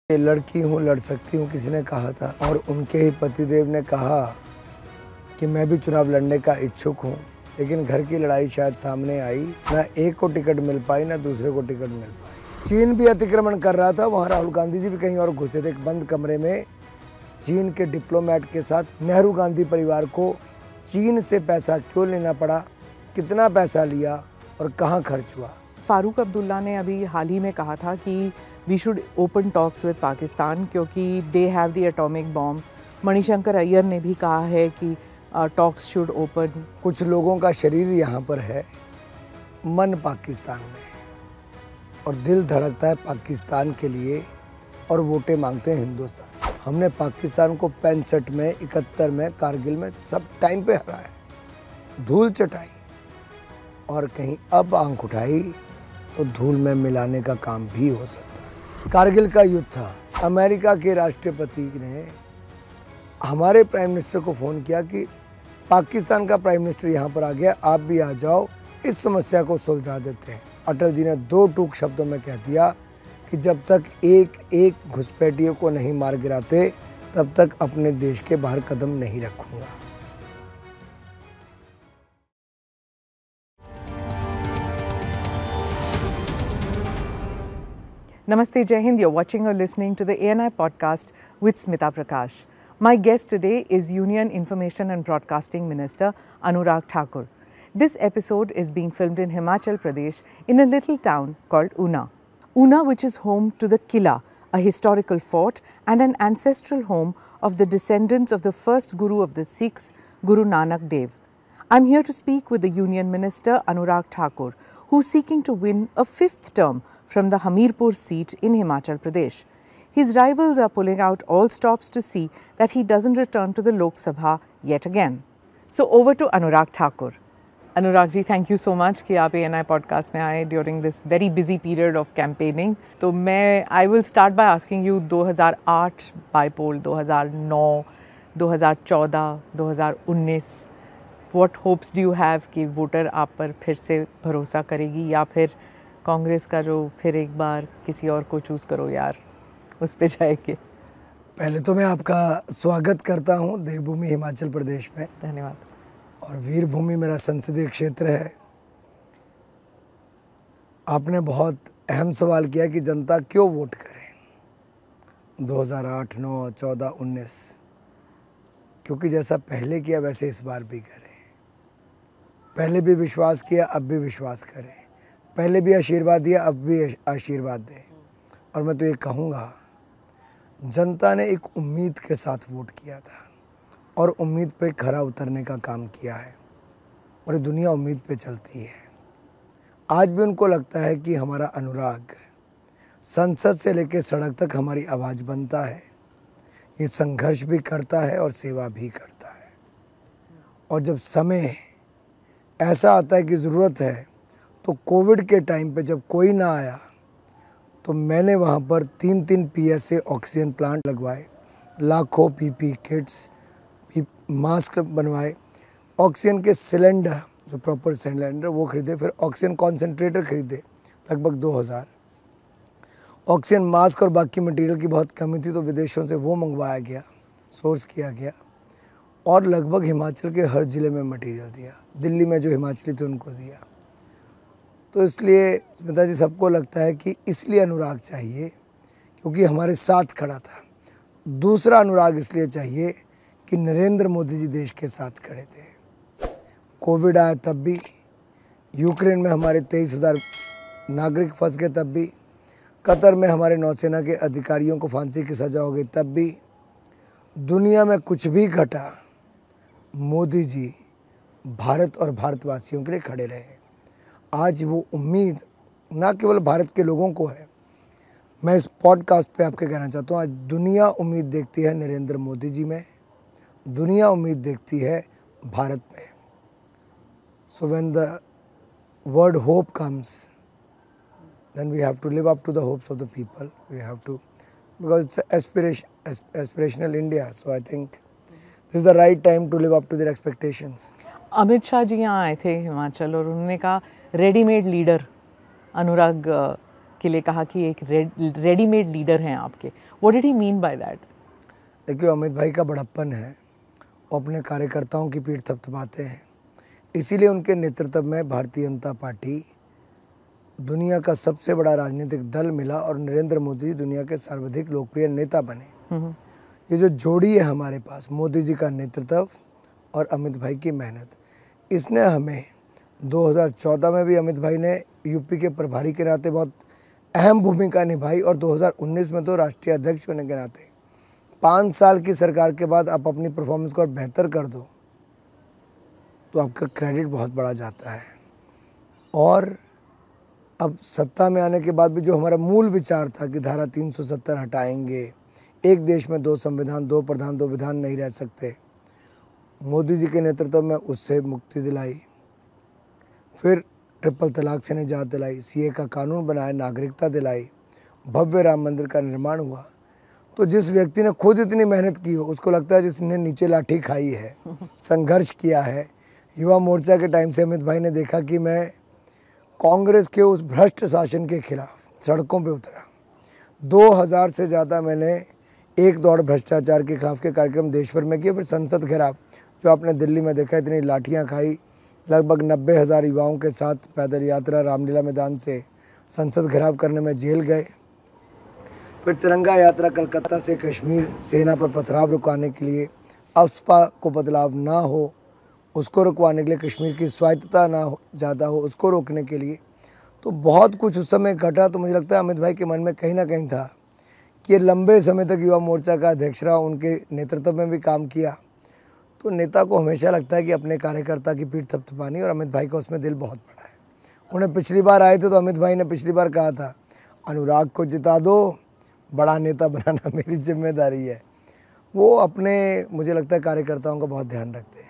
लड़की हूँ, लड़ सकती हूँ, किसी ने कहा था और उनके ही पतिदेव ने कहा कि मैं भी चुनाव लड़ने का इच्छुक हूँ, लेकिन घर की लड़ाई शायद सामने आई। ना एक को टिकट मिल पाई, ना दूसरे को टिकट मिल पाई। चीन भी अतिक्रमण कर रहा था, वहाँ राहुल गांधी जी भी कहीं और घुसे थे। एक बंद कमरे में चीन के डिप्लोमेट के साथ नेहरू गांधी परिवार को चीन से पैसा क्यों लेना पड़ा, कितना पैसा लिया और कहाँ खर्च हुआ। फारूक अब्दुल्ला ने अभी हाल ही में कहा था कि we should open talks with Pakistan क्योंकि they have the atomic bomb. Mani Shankar Aiyar ने भी कहा है कि टॉक्स शुड ओपन। कुछ लोगों का शरीर यहाँ पर है, मन पाकिस्तान में, और दिल धड़कता है पाकिस्तान के लिए और वोटें मांगते हैं हिंदुस्तान। हमने पाकिस्तान को 65 में, 71 में, कारगिल में सब टाइम पे हराया, धूल चटाई, और कहीं अब आंख उठाई तो धूल में मिलाने का काम भी हो सकता है। कारगिल का युद्ध था, अमेरिका के राष्ट्रपति ने हमारे प्राइम मिनिस्टर को फ़ोन किया कि पाकिस्तान का प्राइम मिनिस्टर यहाँ पर आ गया, आप भी आ जाओ, इस समस्या को सुलझा देते हैं। अटल जी ने 2 टूक शब्दों में कह दिया कि जब तक एक एक घुसपैठियों को नहीं मार गिराते तब तक अपने देश के बाहर कदम नहीं रखूँगा। Namaste, Jai Hind. You're watching or listening to the ANI podcast with Smita Prakash. My guest today is Union Information and Broadcasting Minister Anurag Thakur. This episode is being filmed in Himachal Pradesh in a little town called Una. Una, which is home to the Killa, a historical fort and an ancestral home of the descendants of the first Guru of the Sikhs, Guru Nanak Dev. I'm here to speak with the Union Minister Anurag Thakur, who's seeking to win a 5th term from the Hamirpur seat in Himachal Pradesh. His rivals are pulling out all stops to see that he doesn't return to the Lok Sabha yet again. So over to Anurag Thakur. Anurag ji, thank you so much कि आप ANI podcast में आए during this very busy period of campaigning. तो I will start by asking you 2008 bypoll, 2009, 2014, 2019. What hopes do you have कि voter आप पर फिर से भरोसा करेगी या फिर कांग्रेस का जो फिर एक बार किसी और को चूज़ करो यार, उस पे जाएंगे? पहले तो मैं आपका स्वागत करता हूँ देवभूमि हिमाचल प्रदेश में। धन्यवाद। और वीरभूमि मेरा संसदीय क्षेत्र है। आपने बहुत अहम सवाल किया कि जनता क्यों वोट करे 2008, 9, 14, 19, क्योंकि जैसा पहले किया वैसे इस बार भी करें। पहले भी विश्वास किया, अब भी विश्वास करें। पहले भी आशीर्वाद दिया, अब भी आशीर्वाद दें। और मैं तो ये कहूँगा, जनता ने एक उम्मीद के साथ वोट किया था और उम्मीद पे खरा उतरने का काम किया है, और ये दुनिया उम्मीद पे चलती है। आज भी उनको लगता है कि हमारा अनुराग संसद से लेकर सड़क तक हमारी आवाज़ बनता है। ये संघर्ष भी करता है और सेवा भी करता है। और जब समय ऐसा आता है कि ज़रूरत है, तो कोविड के टाइम पे जब कोई ना आया तो मैंने वहाँ पर 3-3 PSA ऑक्सीजन प्लांट लगवाए, लाखों PP किट्स, मास्क बनवाए, ऑक्सीजन के सिलेंडर, जो प्रॉपर सिलेंडर वो खरीदे, फिर ऑक्सीजन कॉन्सेंट्रेटर खरीदे लगभग 2000। ऑक्सीजन मास्क और बाकी मटेरियल की बहुत कमी थी तो विदेशों से वो मंगवाया गया, सोर्स किया गया, और लगभग हिमाचल के हर ज़िले में मटेरियल दिया। दिल्ली में जो हिमाचली थे उनको दिया। तो इसलिए स्मिता जी, सबको लगता है कि इसलिए अनुराग चाहिए क्योंकि हमारे साथ खड़ा था। दूसरा अनुराग इसलिए चाहिए कि नरेंद्र मोदी जी देश के साथ खड़े थे। कोविड आया तब भी, यूक्रेन में हमारे 23,000 नागरिक फंस गए तब भी, कतर में हमारे नौसेना के अधिकारियों को फांसी की सज़ा हो गई तब भी, दुनिया में कुछ भी घटा, मोदी जी भारत और भारतवासियों के लिए खड़े रहे। आज वो उम्मीद ना केवल भारत के लोगों को है, मैं इस पॉडकास्ट पे आपके कहना चाहता हूँ, आज दुनिया उम्मीद देखती है नरेंद्र मोदी जी में, दुनिया उम्मीद देखती है भारत में। So when the word hope comes, then we have to live up to the hopes of the people. We have to, because it's aspirational India. So I think this is the right time to live up to their expectations. Amit Shah ji यहाँ आए थे हिमाचल और उन्होंने कहा readymade leader अनुराग के लिए कहा कि एक रेडीमेड लीडर हैं आपके. What did he mean by that? देखिए, अमित भाई का बड़प्पन है, वो अपने कार्यकर्ताओं की पीठ थपथपाते हैं, इसीलिए उनके नेतृत्व में भारतीय जनता पार्टी दुनिया का सबसे बड़ा राजनीतिक दल मिला और नरेंद्र मोदी दुनिया के सर्वाधिक लोकप्रिय नेता बने. ये जो जोड़ी है हमारे पास, मोदी जी का नेतृत्व और अमित भाई की मेहनत, इसने हमें 2014 में भी अमित भाई ने यूपी के प्रभारी के नाते बहुत अहम भूमिका निभाई और 2019 में तो राष्ट्रीय अध्यक्ष होने के नाते 5 साल की सरकार के बाद आप अपनी परफॉर्मेंस को और बेहतर कर दो तो आपका क्रेडिट बहुत बड़ा जाता है. और अब सत्ता में आने के बाद भी जो हमारा मूल विचार था कि धारा 370 हटाएंगे, एक देश में 2 संविधान, 2 प्रधान, 2 विधान नहीं रह सकते, मोदी जी के नेतृत्व में उससे मुक्ति दिलाई. फिर ट्रिपल तलाक से निजात दिलाई, सीए का कानून बनाया, नागरिकता दिलाई, भव्य राम मंदिर का निर्माण हुआ. तो जिस व्यक्ति ने खुद इतनी मेहनत की हो, उसको लगता है जिसने नीचे लाठी खाई है, संघर्ष किया है. युवा मोर्चा के टाइम से अमित भाई ने देखा कि मैं कांग्रेस के उस भ्रष्ट शासन के खिलाफ सड़कों पे उतरा. 2000 से ज़्यादा मैंने एक दौड़ भ्रष्टाचार के खिलाफ के कार्यक्रम देश भर में किए. फिर संसद घेराव जो आपने दिल्ली में देखा, इतनी लाठियां खाई, लगभग 90,000 युवाओं के साथ पैदल यात्रा रामलीला मैदान से संसद घेराव करने में जेल गए. फिर तिरंगा यात्रा कलकत्ता से कश्मीर, सेना पर पथराव रुकवाने के लिए, अफस्पा को बदलाव ना हो उसको रुकवाने के लिए, कश्मीर की स्वायत्तता ना हो ज़्यादा हो उसको रोकने के लिए. तो बहुत कुछ उस समय घटा. तो मुझे लगता है अमित भाई के मन में कहीं ना कहीं था कि ये लंबे समय तक युवा मोर्चा का अध्यक्ष रहा, उनके नेतृत्व में भी काम किया. तो नेता को हमेशा लगता है कि अपने कार्यकर्ता की पीठ थपथपानी, और अमित भाई का उसमें दिल बहुत बड़ा है. उन्हें पिछली बार आए थे तो अमित भाई ने पिछली बार कहा था, अनुराग को जिता दो, बड़ा नेता बनाना मेरी जिम्मेदारी है. वो अपने, मुझे लगता है, कार्यकर्ताओं का बहुत ध्यान रखते हैं.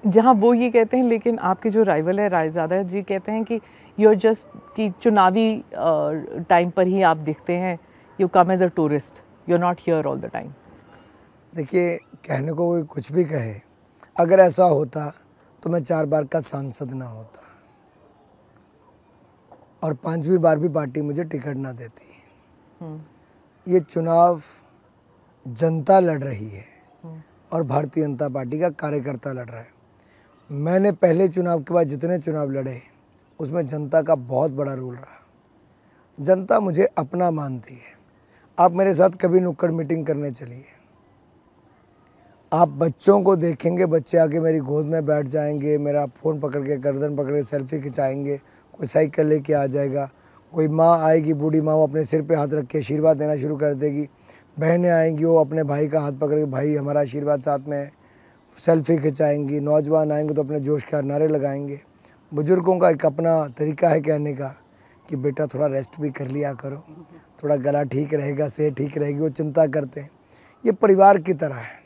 जहाँ वो ये कहते हैं, लेकिन आपके जो राइवल है रायजादा जी कहते हैं कि यू जस्ट कि चुनावी टाइम पर ही आप दिखते हैं, you come as a tourist, you are not here all the time. देखिए, कहने को कोई कुछ भी कहे, अगर ऐसा होता तो मैं 4 बार का सांसद ना होता और 5वीं बार भी पार्टी मुझे टिकट ना देती. ये चुनाव जनता लड़ रही है और भारतीय जनता पार्टी का कार्यकर्ता लड़ रहा है. मैंने पहले चुनाव के बाद जितने चुनाव लड़े उसमें जनता का बहुत बड़ा रोल रहा. जनता मुझे अपना मानती है. आप मेरे साथ कभी नुक्कड़ मीटिंग करने चलिए, आप बच्चों को देखेंगे, बच्चे आके मेरी गोद में बैठ जाएंगे, मेरा फ़ोन पकड़ के, गर्दन पकड़ के सेल्फी खिंचाएंगे, कोई साइकिल लेके आ जाएगा, कोई माँ आएगी, बूढ़ी माँ, वो अपने सिर पे हाथ रख के आशीर्वाद देना शुरू कर देगी. बहनें आएंगी, वो अपने भाई का हाथ पकड़ के, भाई हमारा आशीर्वाद साथ में है, सेल्फी खिंचाएंगी. नौजवान आएंगे तो अपने जोश के नारे लगाएंगे. बुजुर्गों का एक अपना तरीका है कहने का कि बेटा थोड़ा रेस्ट भी कर लिया करो, थोड़ा गला ठीक रहेगा, सेहत ठीक रहेगी, वो चिंता करते हैं. ये परिवार की तरह है.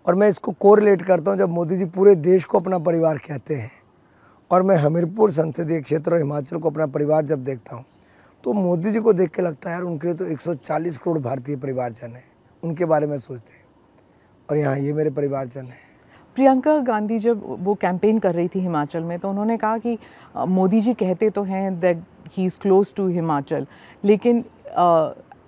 और मैं इसको कोरिलेट करता हूँ जब मोदी जी पूरे देश को अपना परिवार कहते हैं, और मैं हमीरपुर संसदीय क्षेत्र और हिमाचल को अपना परिवार जब देखता हूँ तो मोदी जी को देख के लगता है यार उनके लिए तो 140 करोड़ भारतीय परिवारजन हैं, उनके बारे में सोचते हैं, और यहाँ ये मेरे परिवारजन हैं. प्रियंका गांधी जब वो कैंपेन कर रही थी हिमाचल में तो उन्होंने कहा कि मोदी जी कहते तो हैं that he is close to Himachal, लेकिन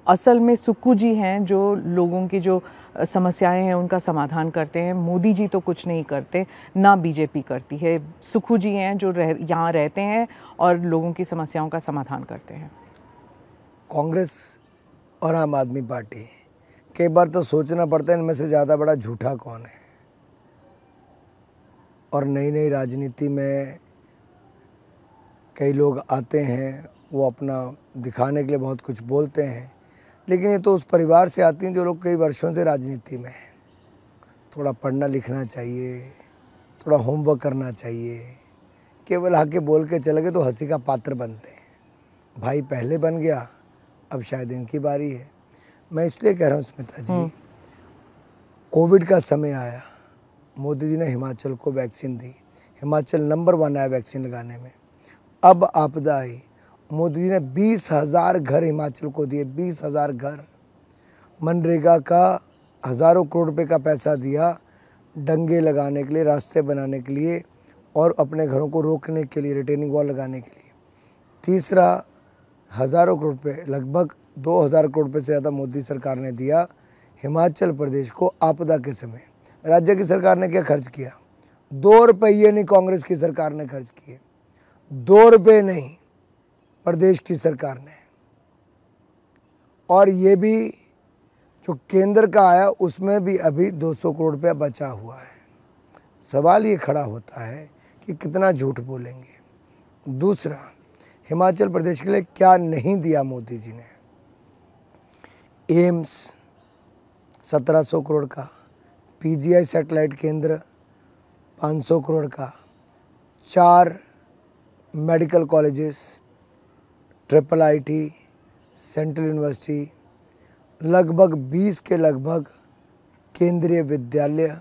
असल में सुक्खू जी हैं जो लोगों की जो समस्याएं हैं उनका समाधान करते हैं. मोदी जी तो कुछ नहीं करते, ना बीजेपी करती है. सुक्खू जी हैं जो यहाँ रहते हैं और लोगों की समस्याओं का समाधान करते हैं. कांग्रेस और आम आदमी पार्टी, कई बार तो सोचना पड़ता है इनमें से ज़्यादा बड़ा झूठा कौन है. और नई नई राजनीति में कई लोग आते हैं, वो अपना दिखाने के लिए बहुत कुछ बोलते हैं, लेकिन ये तो उस परिवार से आती हैं जो लोग कई वर्षों से राजनीति में हैं. थोड़ा पढ़ना लिखना चाहिए, थोड़ा होमवर्क करना चाहिए. केवल आके बोल के चले गए तो हंसी का पात्र बनते हैं. भाई पहले बन गया, अब शायद इनकी बारी है. मैं इसलिए कह रहा हूँ स्मिता जी, कोविड का समय आया, मोदी जी ने हिमाचल को वैक्सीन दी, हिमाचल नंबर 1 आया वैक्सीन लगाने में. अब आपदा आई, मोदी जी ने 20,000 घर हिमाचल को दिए, 20,000 घर. मनरेगा का हज़ारों करोड़ रुपए का पैसा दिया डंगे लगाने के लिए, रास्ते बनाने के लिए और अपने घरों को रोकने के लिए, रिटेनिंग वॉल लगाने के लिए. तीसरा, हज़ारों करोड़ रुपये, लगभग 2000 करोड़ रुपये से ज़्यादा मोदी सरकार ने दिया हिमाचल प्रदेश को आपदा के समय। राज्य की सरकार ने क्या खर्च किया? 2 रुपये नहीं कांग्रेस की सरकार ने खर्च किए, 2 रुपये नहीं प्रदेश की सरकार ने। और ये भी जो केंद्र का आया उसमें भी अभी 200 करोड़ रुपया बचा हुआ है। सवाल ये खड़ा होता है कि कितना झूठ बोलेंगे। दूसरा, हिमाचल प्रदेश के लिए क्या नहीं दिया मोदी जी ने? एम्स 1700 करोड़ का, पीजीआई सैटेलाइट केंद्र 500 करोड़ का, 4 medical colleges, triple IT, central university, लगभग 20 के लगभग केंद्रीय विद्यालय,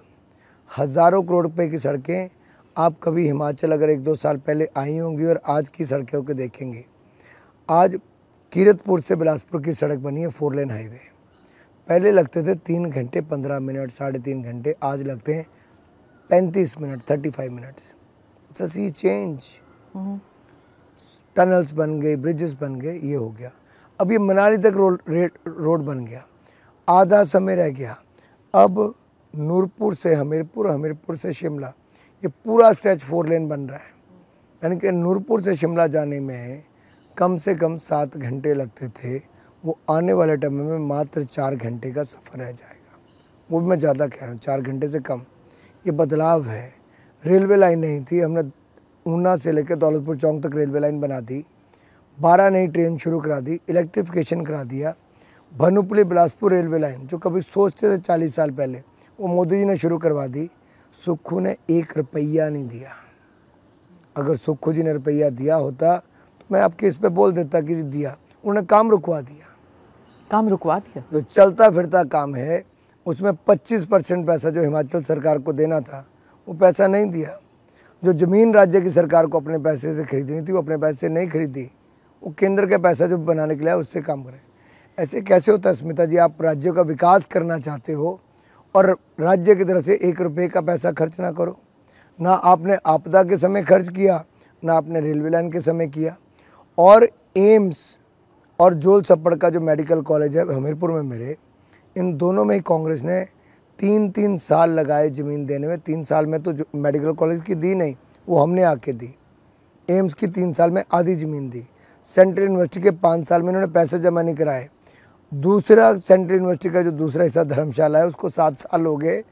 हज़ारों करोड़ रुपए की सड़कें। आप कभी हिमाचल अगर 1-2 साल पहले आई होंगी और आज की सड़कों को देखेंगे, आज कीरतपुर से बिलासपुर की सड़क बनी है 4 लेन हाईवे। पहले लगते थे 3 घंटे 15 मिनट, 3.5 घंटे, आज लगते हैं 35 minute, 35 minutes. It's a sea change. Tunnels बन गए, ब्रिजेस बन गए, ये हो गया। अब ये मनाली तक रोड बन गया, आधा समय रह गया। अब नूरपुर से हमीरपुर, हमीरपुर से शिमला, ये पूरा स्ट्रेच 4 लेन बन रहा है। यानी कि नूरपुर से शिमला जाने में कम से कम 7 घंटे लगते थे, वो आने वाले टाइम में मात्र 4 घंटे का सफ़र रह जाएगा। वो भी मैं ज़्यादा कह रहा हूँ, 4 घंटे से कम। ये बदलाव है। रेलवे लाइन नहीं थी, हमने ऊना से लेकर दौलतपुर चौक तक रेलवे लाइन बना दी, 12 नई ट्रेन शुरू करा दी, इलेक्ट्रिफिकेशन करा दिया। भानुपल्ली बिलासपुर रेलवे लाइन जो कभी सोचते थे 40 साल पहले, वो मोदी जी ने शुरू करवा दी। सुक्खू ने 1 रुपया नहीं दिया। अगर सुक्खू जी ने रुपया दिया होता तो मैं आपके इस पे बोल देता कि दिया। उन्होंने काम रुकवा दिया। काम रुकवा दिया? जो चलता फिरता काम है उसमें 25% पैसा जो हिमाचल सरकार को देना था वो पैसा नहीं दिया। जो ज़मीन राज्य की सरकार को अपने पैसे से खरीदनी थी वो अपने पैसे से नहीं खरीदी, वो केंद्र का पैसा जो बनाने के लिए उससे काम करें। ऐसे कैसे होता है स्मिता जी? आप राज्यों का विकास करना चाहते हो और राज्य की तरफ से 1 रुपये का पैसा खर्च ना करो। ना आपने आपदा के समय खर्च किया, ना आपने रेलवे लाइन के समय किया। और एम्स और जोल सप्पड़ का जो मेडिकल कॉलेज है हमीरपुर में मेरे, इन दोनों में ही कांग्रेस ने 3-3 साल लगाए ज़मीन देने में। 3 साल में तो मेडिकल कॉलेज की दी नहीं, वो हमने आके दी। एम्स की 3 साल में आधी ज़मीन दी। सेंट्रल यूनिवर्सिटी के 5 साल में इन्होंने पैसे जमा नहीं कराए। दूसरा सेंट्रल यूनिवर्सिटी का जो दूसरा हिस्सा धर्मशाला है उसको 7 साल हो गए,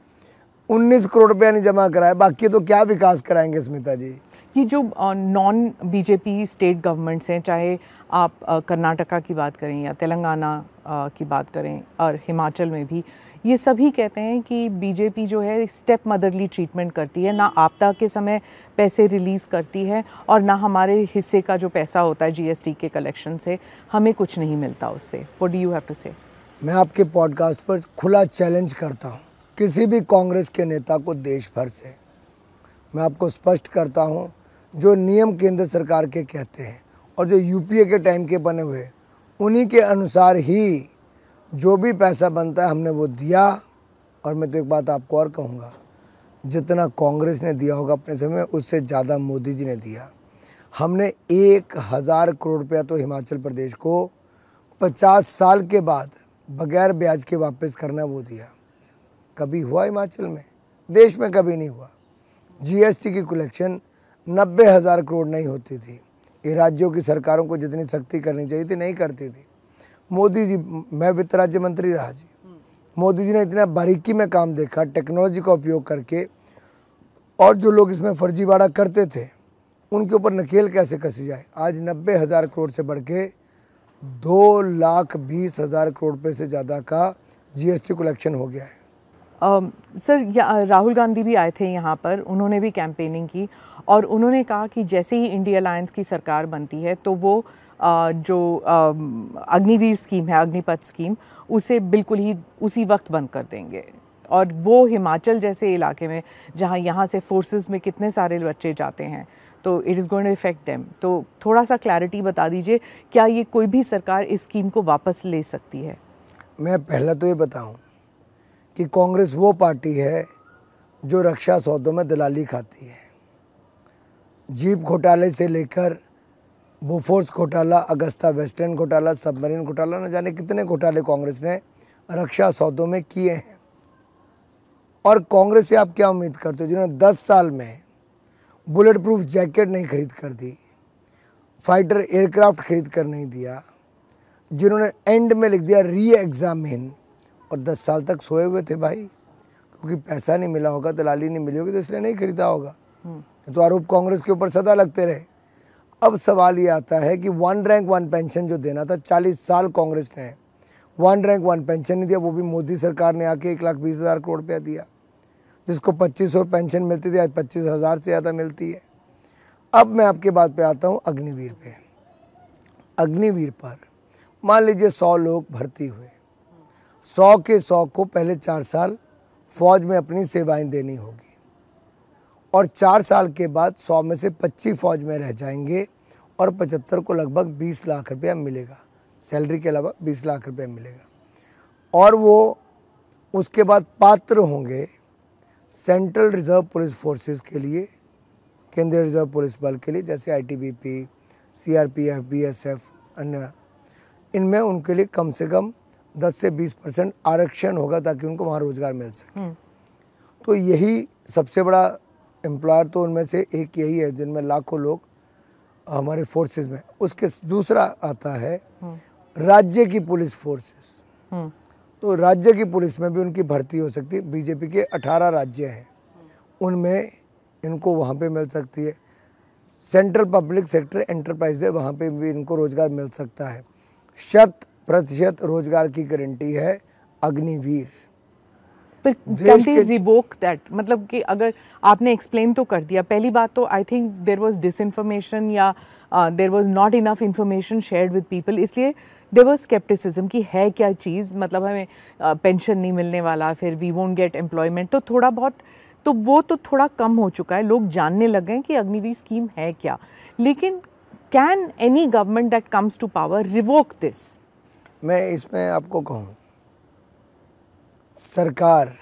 19 करोड़ रुपया नहीं जमा कराए। बाकी तो क्या विकास कराएंगे स्मिता जी? ये जो नॉन बीजेपी स्टेट गवर्नमेंट्स हैं, चाहे आप कर्नाटका की बात करें या तेलंगाना की बात करें और हिमाचल में भी, ये सभी कहते हैं कि बीजेपी जो है स्टेप मदरली ट्रीटमेंट करती है, ना आपदा के समय पैसे रिलीज़ करती है और ना हमारे हिस्से का जो पैसा होता है जीएसटी के कलेक्शन से, हमें कुछ नहीं मिलता उससे। What do you have to say? मैं आपके पॉडकास्ट पर खुला चैलेंज करता हूँ किसी भी कांग्रेस के नेता को देश भर से। मैं आपको स्पष्ट करता हूँ, जो नियम केंद्र सरकार के कहते हैं और जो यूपीए के टाइम के बने हुए, उन्हीं के अनुसार ही जो भी पैसा बनता है हमने वो दिया। और मैं तो एक बात आपको और कहूँगा, जितना कांग्रेस ने दिया होगा अपने समय उससे ज़्यादा मोदी जी ने दिया। हमने 1000 करोड़ रुपया तो हिमाचल प्रदेश को 50 साल के बाद बगैर ब्याज के वापस करना वो दिया। कभी हुआ हिमाचल में? देश में कभी नहीं हुआ। जीएसटी की कलेक्शन 90,000 करोड़ नहीं होती थी। ये राज्यों की सरकारों को जितनी सख्ती करनी चाहिए थी नहीं करती थी। मोदी जी, मैं वित्त राज्य मंत्री रहा जी, मोदी जी ने इतना बारीकी में काम देखा, टेक्नोलॉजी का उपयोग करके, और जो लोग इसमें फर्जीवाड़ा करते थे उनके ऊपर नकेल कैसे कसी जाए। आज 90,000 करोड़ से बढ़ के 2,20,000 करोड़ रुपये से ज़्यादा का जीएसटी कलेक्शन हो गया है। सर, राहुल गांधी भी आए थे यहाँ पर, उन्होंने भी कैंपेनिंग की और उन्होंने कहा कि जैसे ही इंडिया अलायंस की सरकार बनती है तो वो जो अग्निवीर स्कीम है, अग्निपथ स्कीम, उसे बिल्कुल ही उसी वक्त बंद कर देंगे। और वो हिमाचल जैसे इलाके में जहाँ यहाँ से फोर्सेस में कितने सारे बच्चे जाते हैं, तो it is going to effect them. तो थोड़ा सा क्लैरिटी बता दीजिए, क्या ये कोई भी सरकार इस स्कीम को वापस ले सकती है? मैं पहले तो ये बताऊं कि कांग्रेस वो पार्टी है जो रक्षा सौदों में दलाली खाती है। जीप घोटाले से लेकर बोफोर्स घोटाला, अगस्ता वेस्टलैंड घोटाला, सबमरीन घोटाला, न जाने कितने घोटाले कांग्रेस ने रक्षा सौदों में किए हैं। और कांग्रेस से आप क्या उम्मीद करते हो, जिन्होंने 10 साल में बुलेट प्रूफ जैकेट नहीं खरीद कर दी, फाइटर एयरक्राफ्ट खरीद कर नहीं दिया, जिन्होंने एंड में लिख दिया री एग्जामिन, और 10 साल तक सोए हुए थे भाई, क्योंकि पैसा नहीं मिला होगा, दलाली नहीं मिली होगी, तो इसलिए नहीं खरीदा होगा। तो आरोप कांग्रेस के ऊपर सदा लगते रहे। अब सवाल ये आता है कि 1 रैंक 1 पेंशन जो देना था, 40 साल कांग्रेस ने 1 रैंक 1 पेंशन नहीं दिया, वो भी मोदी सरकार ने आके 1,20,000 करोड़ रुपया दिया। जिसको 2500 पेंशन मिलती थी, आज 25,000 से ज़्यादा मिलती है। अब मैं आपके बात पे आता हूँ अग्निवीर पे। अग्निवीर पर मान लीजिए 100 लोग भर्ती हुए, 100 के 100 को पहले 4 साल फौज में अपनी सेवाएं देनी होगी, और 4 साल के बाद 100 में से 25 फौज में रह जाएंगे, और 75 को लगभग 20 लाख रुपया मिलेगा, सैलरी के अलावा 20 लाख रुपया मिलेगा। और वो उसके बाद पात्र होंगे सेंट्रल रिजर्व पुलिस फोर्सेस के लिए, केंद्रीय रिजर्व पुलिस बल के लिए, जैसे आईटीबीपी, सीआरपीएफ, बीएसएफ, अन्य। इनमें उनके लिए कम से कम 10 से 20% आरक्षण होगा, ताकि उनको वहाँ रोजगार मिल सके। तो यही सबसे बड़ा एम्प्लॉयर तो उनमें से एक यही है, जिनमें लाखों लोग हमारे फोर्सेस में। उसके दूसरा आता है राज्य की पुलिस फोर्सेस। तो राज्य की पुलिस में भी उनकी भर्ती हो सकती है। बीजेपी के 18 राज्य हैं, उनमें इनको वहाँ पे मिल सकती है। सेंट्रल पब्लिक सेक्टर एंटरप्राइज है, वहाँ पे भी इनको रोजगार मिल सकता है। 100% रोजगार की गारंटी है अग्निवीर। पर कैन दे रिवोक दैट? मतलब कि अगर आपने एक्सप्लेन तो कर दिया, पहली बात तो I think there was disinformation या there was not enough information shared with people, इसलिए देयर वाज स्केप्टिसिज्म कि है क्या चीज़, मतलब हमें पेंशन नहीं मिलने वाला, फिर वी वोंट गेट एम्प्लॉयमेंट। तो थोड़ा बहुत तो वो तो थोड़ा कम हो चुका है, लोग जानने लग गए कि अग्निवीर स्कीम है क्या। लेकिन can any government that comes to power revoke this? मैं इसमें आपको कहूँ, सरकार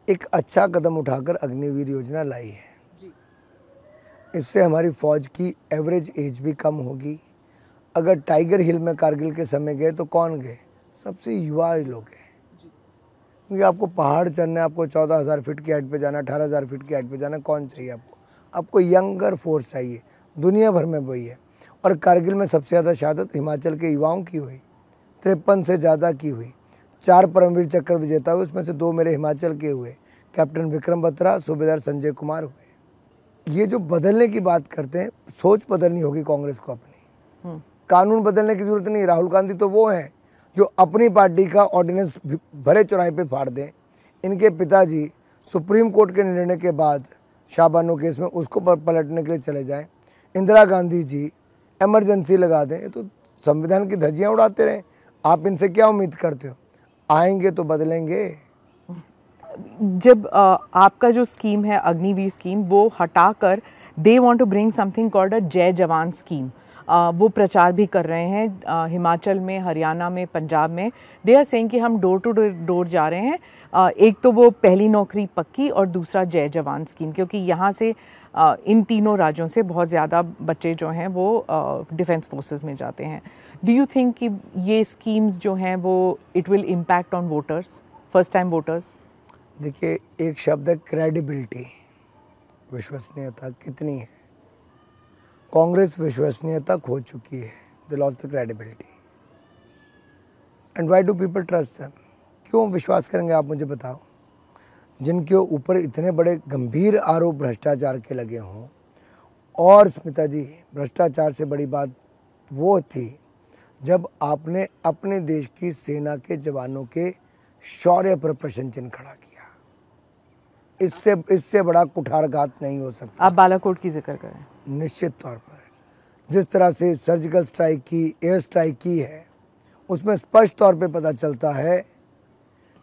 एक अच्छा कदम उठाकर अग्निवीर योजना लाई है। इससे हमारी फौज की एवरेज एज भी कम होगी। अगर टाइगर हिल में कारगिल के समय गए तो कौन गए? सबसे युवा लोग हैं, क्योंकि आपको पहाड़ चढ़ना है, आपको 14,000 फीट की हाइट पे जाना, 18,000 फीट की हाइट पे जाना, कौन चाहिए आपको? आपको यंगर फोर्स चाहिए। दुनिया भर में वही है। और कारगिल में सबसे ज़्यादा शहादत हिमाचल के युवाओं की हुई, 53 से ज़्यादा की हुई। 4 परमवीर चक्र विजेता हुए, उसमें से 2 मेरे हिमाचल के हुए, कैप्टन विक्रम बत्रा, सूबेदार संजय कुमार हुए। ये जो बदलने की बात करते हैं, सोच बदलनी होगी कांग्रेस को अपनी। कानून बदलने की जरूरत नहीं। राहुल गांधी तो वो हैं जो अपनी पार्टी का ऑर्डिनेंस भरे चौराहे पे फाड़ दें। इनके पिताजी सुप्रीम कोर्ट के निर्णय के बाद शाहबानो केस में उसको पलटने के लिए चले जाएं। इंदिरा गांधी जी इमरजेंसी लगा दें। ये तो संविधान की धज्जियां उड़ाते रहें। आप इनसे क्या उम्मीद करते हो? आएंगे तो बदलेंगे। जब आपका जो स्कीम है अग्निवीर स्कीम, वो हटाकर they want to bring something called a Jai Jawan scheme, वो प्रचार भी कर रहे हैं हिमाचल में, हरियाणा में, पंजाब में। दे आर सेइंग कि हम डोर टू डोर जा रहे हैं। एक तो वो पहली नौकरी पक्की और दूसरा जय जवान स्कीम, क्योंकि यहाँ से इन तीनों राज्यों से बहुत ज़्यादा बच्चे जो हैं वो डिफेंस फोर्सेस में जाते हैं। डू यू थिंक कि ये स्कीम्स जो हैं वो it will impact on voters, first time voters? देखिए, एक शब्द है क्रेडिबिलिटी, विश्वसनीयता कितनी है। कांग्रेस विश्वसनीयता खो चुकी है। They lost the credibility. And why do people trust them? क्यों विश्वास करेंगे आप मुझे बताओ? जिनके ऊपर इतने बड़े गंभीर आरोप भ्रष्टाचार के लगे हों। और स्मिता जी, भ्रष्टाचार से बड़ी बात वो थी जब आपने अपने देश की सेना के जवानों के शौर्य पर प्रश्न चिन्ह खड़ा किया। इससे बड़ा कुठारघात नहीं हो सकता। आप बालाकोट की जिक्र करें। निश्चित तौर पर जिस तरह से सर्जिकल स्ट्राइक की, एयर स्ट्राइक की है, उसमें स्पष्ट तौर पे पता चलता है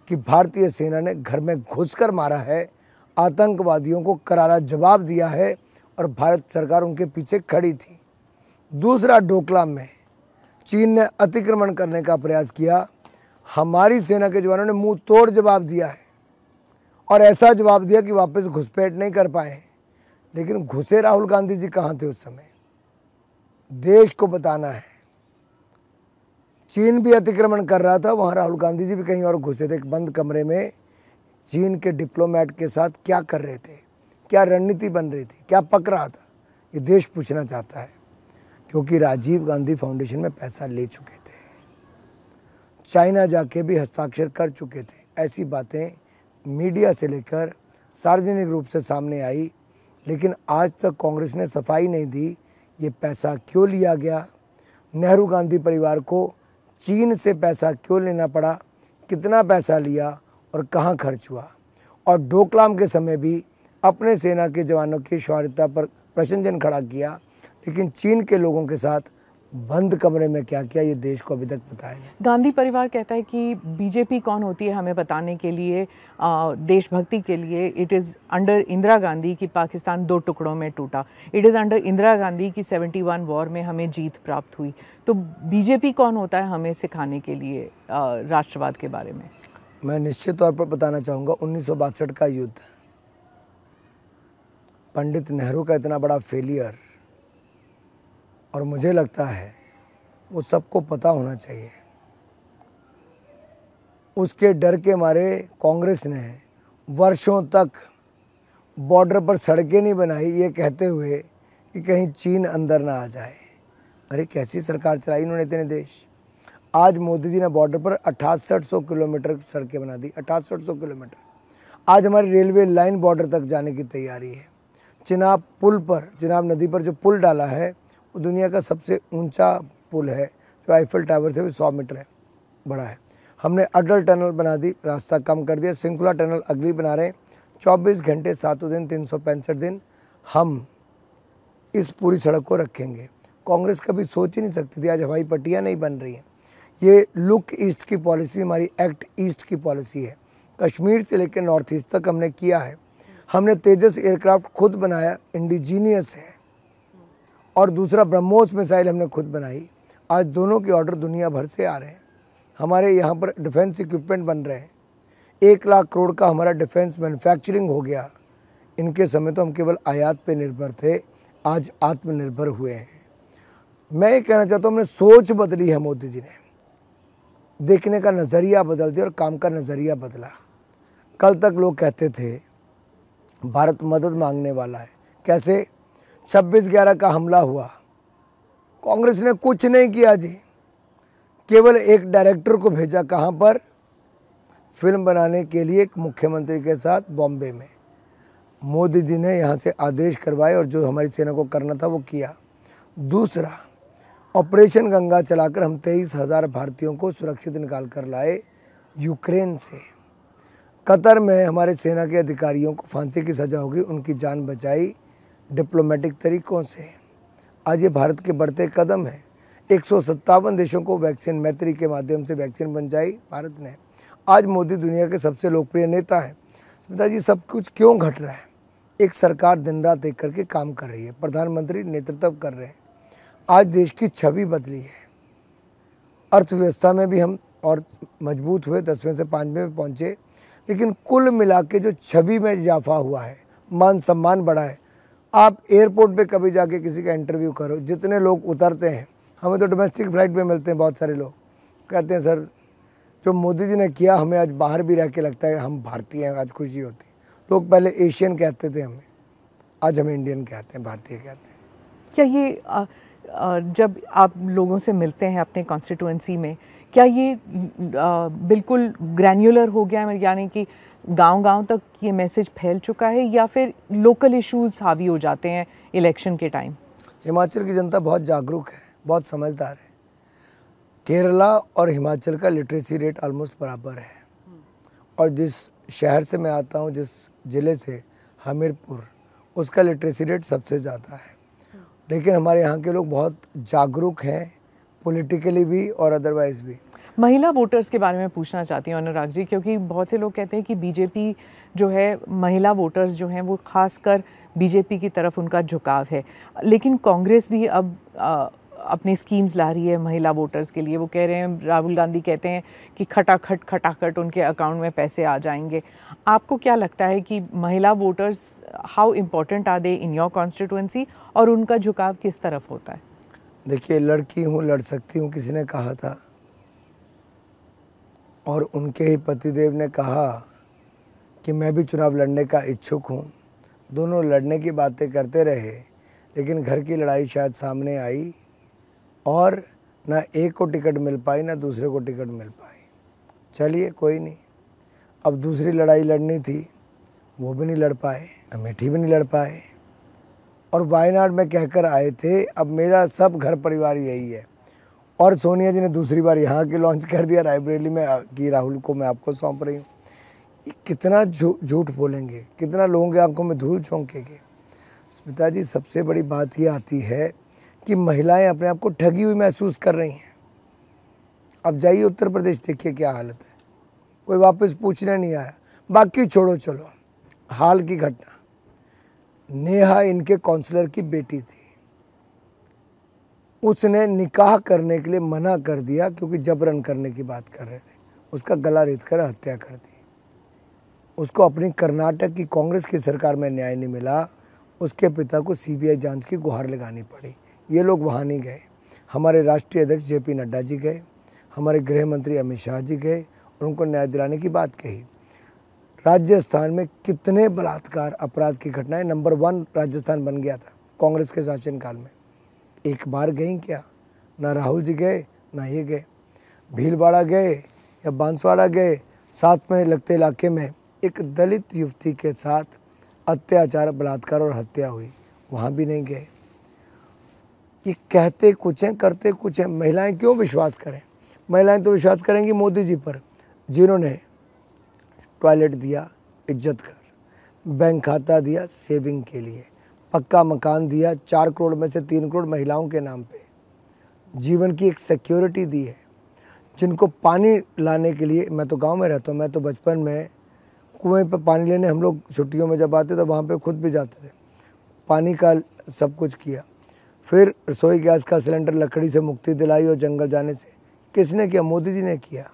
कि भारतीय सेना ने घर में घुसकर मारा है, आतंकवादियों को करारा जवाब दिया है, और भारत सरकार उनके पीछे खड़ी थी। दूसरा, डोकलाम में चीन ने अतिक्रमण करने का प्रयास किया, हमारी सेना के जवानों ने मुंह तोड़ जवाब दिया है, और ऐसा जवाब दिया कि वापस घुसपैठ नहीं कर पाए। लेकिन घुसे राहुल गांधी जी कहाँ थे उस समय? देश को बताना है। चीन भी अतिक्रमण कर रहा था, वहाँ राहुल गांधी जी भी कहीं और घुसे थे, एक बंद कमरे में चीन के डिप्लोमेट के साथ क्या कर रहे थे, क्या रणनीति बन रही थी, क्या पक रहा था, ये देश पूछना चाहता है। क्योंकि राजीव गांधी फाउंडेशन में पैसा ले चुके थे, चाइना जाके भी हस्ताक्षर कर चुके थे। ऐसी बातें मीडिया से लेकर सार्वजनिक रूप से सामने आई, लेकिन आज तक कांग्रेस ने सफाई नहीं दी ये पैसा क्यों लिया गया, नेहरू गांधी परिवार को चीन से पैसा क्यों लेना पड़ा, कितना पैसा लिया और कहाँ खर्च हुआ। और डोकलाम के समय भी अपने सेना के जवानों की शौर्यता पर प्रशंसन खड़ा किया, लेकिन चीन के लोगों के साथ बंद कमरे में क्या किया ये देश को अभी तक पता है नहीं। गांधी परिवार कहता है कि बीजेपी कौन होती है हमें बताने के लिए, देशभक्ति के लिए। It is under Indira Gandhi की पाकिस्तान 2 टुकड़ों में टूटा। It is under Indira Gandhi की 71 वॉर में हमें जीत प्राप्त हुई। तो बीजेपी कौन होता है हमें सिखाने के लिए राष्ट्रवाद के बारे में? मैं निश्चित तौर पर बताना चाहूँगा 1962 का युद्ध, पंडित नेहरू का इतना बड़ा फेलियर, और मुझे लगता है वो सबको पता होना चाहिए। उसके डर के मारे कांग्रेस ने वर्षों तक बॉर्डर पर सड़कें नहीं बनाई, ये कहते हुए कि कहीं चीन अंदर ना आ जाए। अरे कैसी सरकार चलाई इन्होंने इतने देश। आज मोदी जी ने बॉर्डर पर 6800 किलोमीटर सड़कें बना दी, 6800 किलोमीटर। आज हमारी रेलवे लाइन बॉर्डर तक जाने की तैयारी है। चिनाब पुल पर, चिनाब नदी पर जो पुल डाला है वो दुनिया का सबसे ऊंचा पुल है, जो आईफल टावर से भी 100 मीटर है बड़ा है। हमने अटल टनल बना दी, रास्ता कम कर दिया। सिंकुला टनल अगली बना रहे हैं। 24 घंटे 7 दिन 365 दिन हम इस पूरी सड़क को रखेंगे। कांग्रेस कभी सोच ही नहीं सकती थी। आज हवाई पट्टियाँ नहीं बन रही हैं। ये लुक ईस्ट की पॉलिसी हमारी एक्ट ईस्ट की पॉलिसी है। कश्मीर से लेकर नॉर्थ ईस्ट तक हमने किया है। हमने तेजस एयरक्राफ्ट खुद बनाया, इंडिजीनियस है, और दूसरा ब्रह्मोस मिसाइल हमने खुद बनाई। आज दोनों के ऑर्डर दुनिया भर से आ रहे हैं। हमारे यहाँ पर डिफेंस इक्विपमेंट बन रहे हैं। 1 लाख करोड़ का हमारा डिफेंस मैन्युफैक्चरिंग हो गया। इनके समय तो हम केवल आयात पे निर्भर थे, आज आत्मनिर्भर हुए हैं। मैं ये कहना चाहता हूँ, हमने सोच बदली है। मोदी जी ने देखने का नज़रिया बदल दिया और काम का नज़रिया बदला। कल तक लोग कहते थे भारत मदद मांगने वाला है। कैसे? 26/11 का हमला हुआ, कांग्रेस ने कुछ नहीं किया जी, केवल एक डायरेक्टर को भेजा। कहाँ पर? फिल्म बनाने के लिए एक मुख्यमंत्री के साथ बॉम्बे में। मोदी जी ने यहाँ से आदेश करवाए और जो हमारी सेना को करना था वो किया। दूसरा, ऑपरेशन गंगा चलाकर हम 23,000 भारतीयों को सुरक्षित निकाल कर लाए यूक्रेन से। कतर में हमारे सेना के अधिकारियों को फांसी की सज़ा होगी, उनकी जान बचाई डिप्लोमेटिक तरीक़ों से। आज ये भारत के बढ़ते कदम हैं। 157 देशों को वैक्सीन मैत्री के माध्यम से वैक्सीन पहुंचाई भारत ने। आज मोदी दुनिया के सबसे लोकप्रिय नेता हैं। पिताजी, सब कुछ क्यों घट रहा है? एक सरकार दिन रात एक करके काम कर रही है, प्रधानमंत्री नेतृत्व कर रहे हैं। आज देश की छवि बदली है। अर्थव्यवस्था में भी हम और मजबूत हुए, 10वें से 5वें में पहुँचे, लेकिन कुल मिला के जो छवि में इजाफा हुआ है, मान सम्मान बढ़ा है। आप एयरपोर्ट पे कभी जाके किसी का इंटरव्यू करो, जितने लोग उतरते हैं, हमें तो डोमेस्टिक फ़्लाइट पे मिलते हैं बहुत सारे लोग, कहते हैं सर जो मोदी जी ने किया, हमें आज बाहर भी रह के लगता है हम भारतीय हैं, आज खुशी होती है। लोग पहले एशियन कहते थे हमें, आज हमें इंडियन कहते हैं, भारतीय कहते हैं। क्या ये जब आप लोगों से मिलते हैं अपने कॉन्स्टिट्यूएंसी में, क्या ये बिल्कुल ग्रैन्युलर हो गया है, यानी कि गांव-गांव तक ये मैसेज फैल चुका है, या फिर लोकल इश्यूज हावी हो जाते हैं इलेक्शन के टाइम? हिमाचल की जनता बहुत जागरूक है, बहुत समझदार है। केरला और हिमाचल का लिटरेसी रेट ऑलमोस्ट बराबर है, और जिस शहर से मैं आता हूँ, जिस ज़िले से, हमीरपुर, उसका लिटरेसी रेट सबसे ज़्यादा है। लेकिन हमारे यहाँ के लोग बहुत जागरूक हैं, पॉलिटिकली भी और अदरवाइज़ भी। महिला वोटर्स के बारे में पूछना चाहती हूँ अनुराग जी, क्योंकि बहुत से लोग कहते हैं कि बीजेपी जो है, महिला वोटर्स जो हैं वो खासकर बीजेपी की तरफ उनका झुकाव है, लेकिन कांग्रेस भी अब अपनी स्कीम्स ला रही है महिला वोटर्स के लिए। वो कह रहे हैं, राहुल गांधी कहते हैं कि खटाखट उनके अकाउंट में पैसे आ जाएंगे। आपको क्या लगता है कि महिला voters, how important are they in your constituency, और उनका झुकाव किस तरफ होता है? देखिए, लड़की हूँ, लड़ सकती हूँ, किसी ने कहा था, और उनके ही पतिदेव ने कहा कि मैं भी चुनाव लड़ने का इच्छुक हूँ। दोनों लड़ने की बातें करते रहे, लेकिन घर की लड़ाई शायद सामने आई और ना एक को टिकट मिल पाई, ना दूसरे को टिकट मिल पाई। चलिए, कोई नहीं। अब दूसरी लड़ाई लड़नी थी, वो भी नहीं लड़ पाए, अमेठी भी नहीं लड़ पाए, और वायनाड में कहकर आए थे अब मेरा सब घर परिवार यही है। और सोनिया जी ने दूसरी बार यहाँ के लॉन्च कर दिया रायबरेली में कि राहुल को मैं आपको सौंप रही हूँ। ये कितना झूठ बोलेंगे, कितना लोगों की आंखों में धूल झोंकेंगे। स्मिता जी, सबसे बड़ी बात ये आती है कि महिलाएं अपने आप को ठगी हुई महसूस कर रही हैं। अब जाइए उत्तर प्रदेश, देखिए क्या हालत है, कोई वापस पूछने नहीं आया। बाकी छोड़ो, चलो हाल की घटना, नेहा इनके काउंसलर की बेटी थी, उसने निकाह करने के लिए मना कर दिया क्योंकि जबरन करने की बात कर रहे थे। उसका गला रेत कर हत्या कर दी। उसको अपनी कर्नाटक की कांग्रेस की सरकार में न्याय नहीं मिला, उसके पिता को सीबीआई जांच की गुहार लगानी पड़ी। ये लोग वहाँ नहीं गए, हमारे राष्ट्रीय अध्यक्ष जेपी नड्डा जी गए, हमारे गृह मंत्री अमित शाह जी गए और उनको न्याय दिलाने की बात कही। राजस्थान में कितने बलात्कार अपराध की घटनाएं, नंबर 1 राजस्थान बन गया था कांग्रेस के शासनकाल में। एक बार गई क्या? ना राहुल जी गए, ना ये गए। भीलवाड़ा गए या बांसवाड़ा गए, साथ में लगते इलाके में एक दलित युवती के साथ अत्याचार, बलात्कार और हत्या हुई, वहाँ भी नहीं गए। ये कहते कुछ हैं, करते कुछ हैं। महिलाएं क्यों विश्वास करें? महिलाएं तो विश्वास करेंगी मोदी जी पर, जिन्होंने टॉयलेट दिया इज्जत कर, बैंक खाता दिया सेविंग के लिए, पक्का मकान दिया 4 करोड़ में से 3 करोड़ महिलाओं के नाम पे, जीवन की एक सिक्योरिटी दी है। जिनको पानी लाने के लिए, मैं तो गांव में रहता हूँ, मैं तो बचपन में कुएं पे पानी लेने हम लोग छुट्टियों में जब आते तो वहाँ पे खुद भी जाते थे, पानी का सब कुछ किया। फिर रसोई गैस का सिलेंडर, लकड़ी से मुक्ति दिलाई और जंगल जाने से किसने किया? मोदी जी ने किया।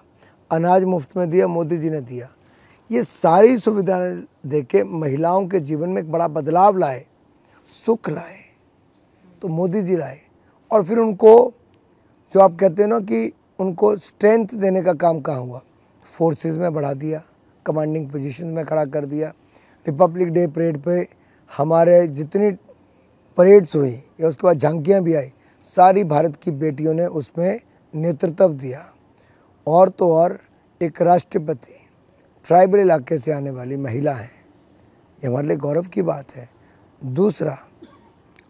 अनाज मुफ्त में दिया, मोदी जी ने दिया। ये सारी सुविधाएं देके महिलाओं के जीवन में एक बड़ा बदलाव लाए, सुख लाए, तो मोदी जी लाए। और फिर उनको, जो आप कहते हैं ना कि उनको स्ट्रेंथ देने का काम कहाँ हुआ? फोर्सेस में बढ़ा दिया, कमांडिंग पोजीशन में खड़ा कर दिया। रिपब्लिक डे परेड पे हमारे जितनी परेड्स हुई या उसके बाद झांकियाँ भी आई, सारी भारत की बेटियों ने उसमें नेतृत्व दिया। और तो और एक राष्ट्रपति ट्राइबल इलाके से आने वाली महिला है, ये हमारे लिए गौरव की बात है। दूसरा,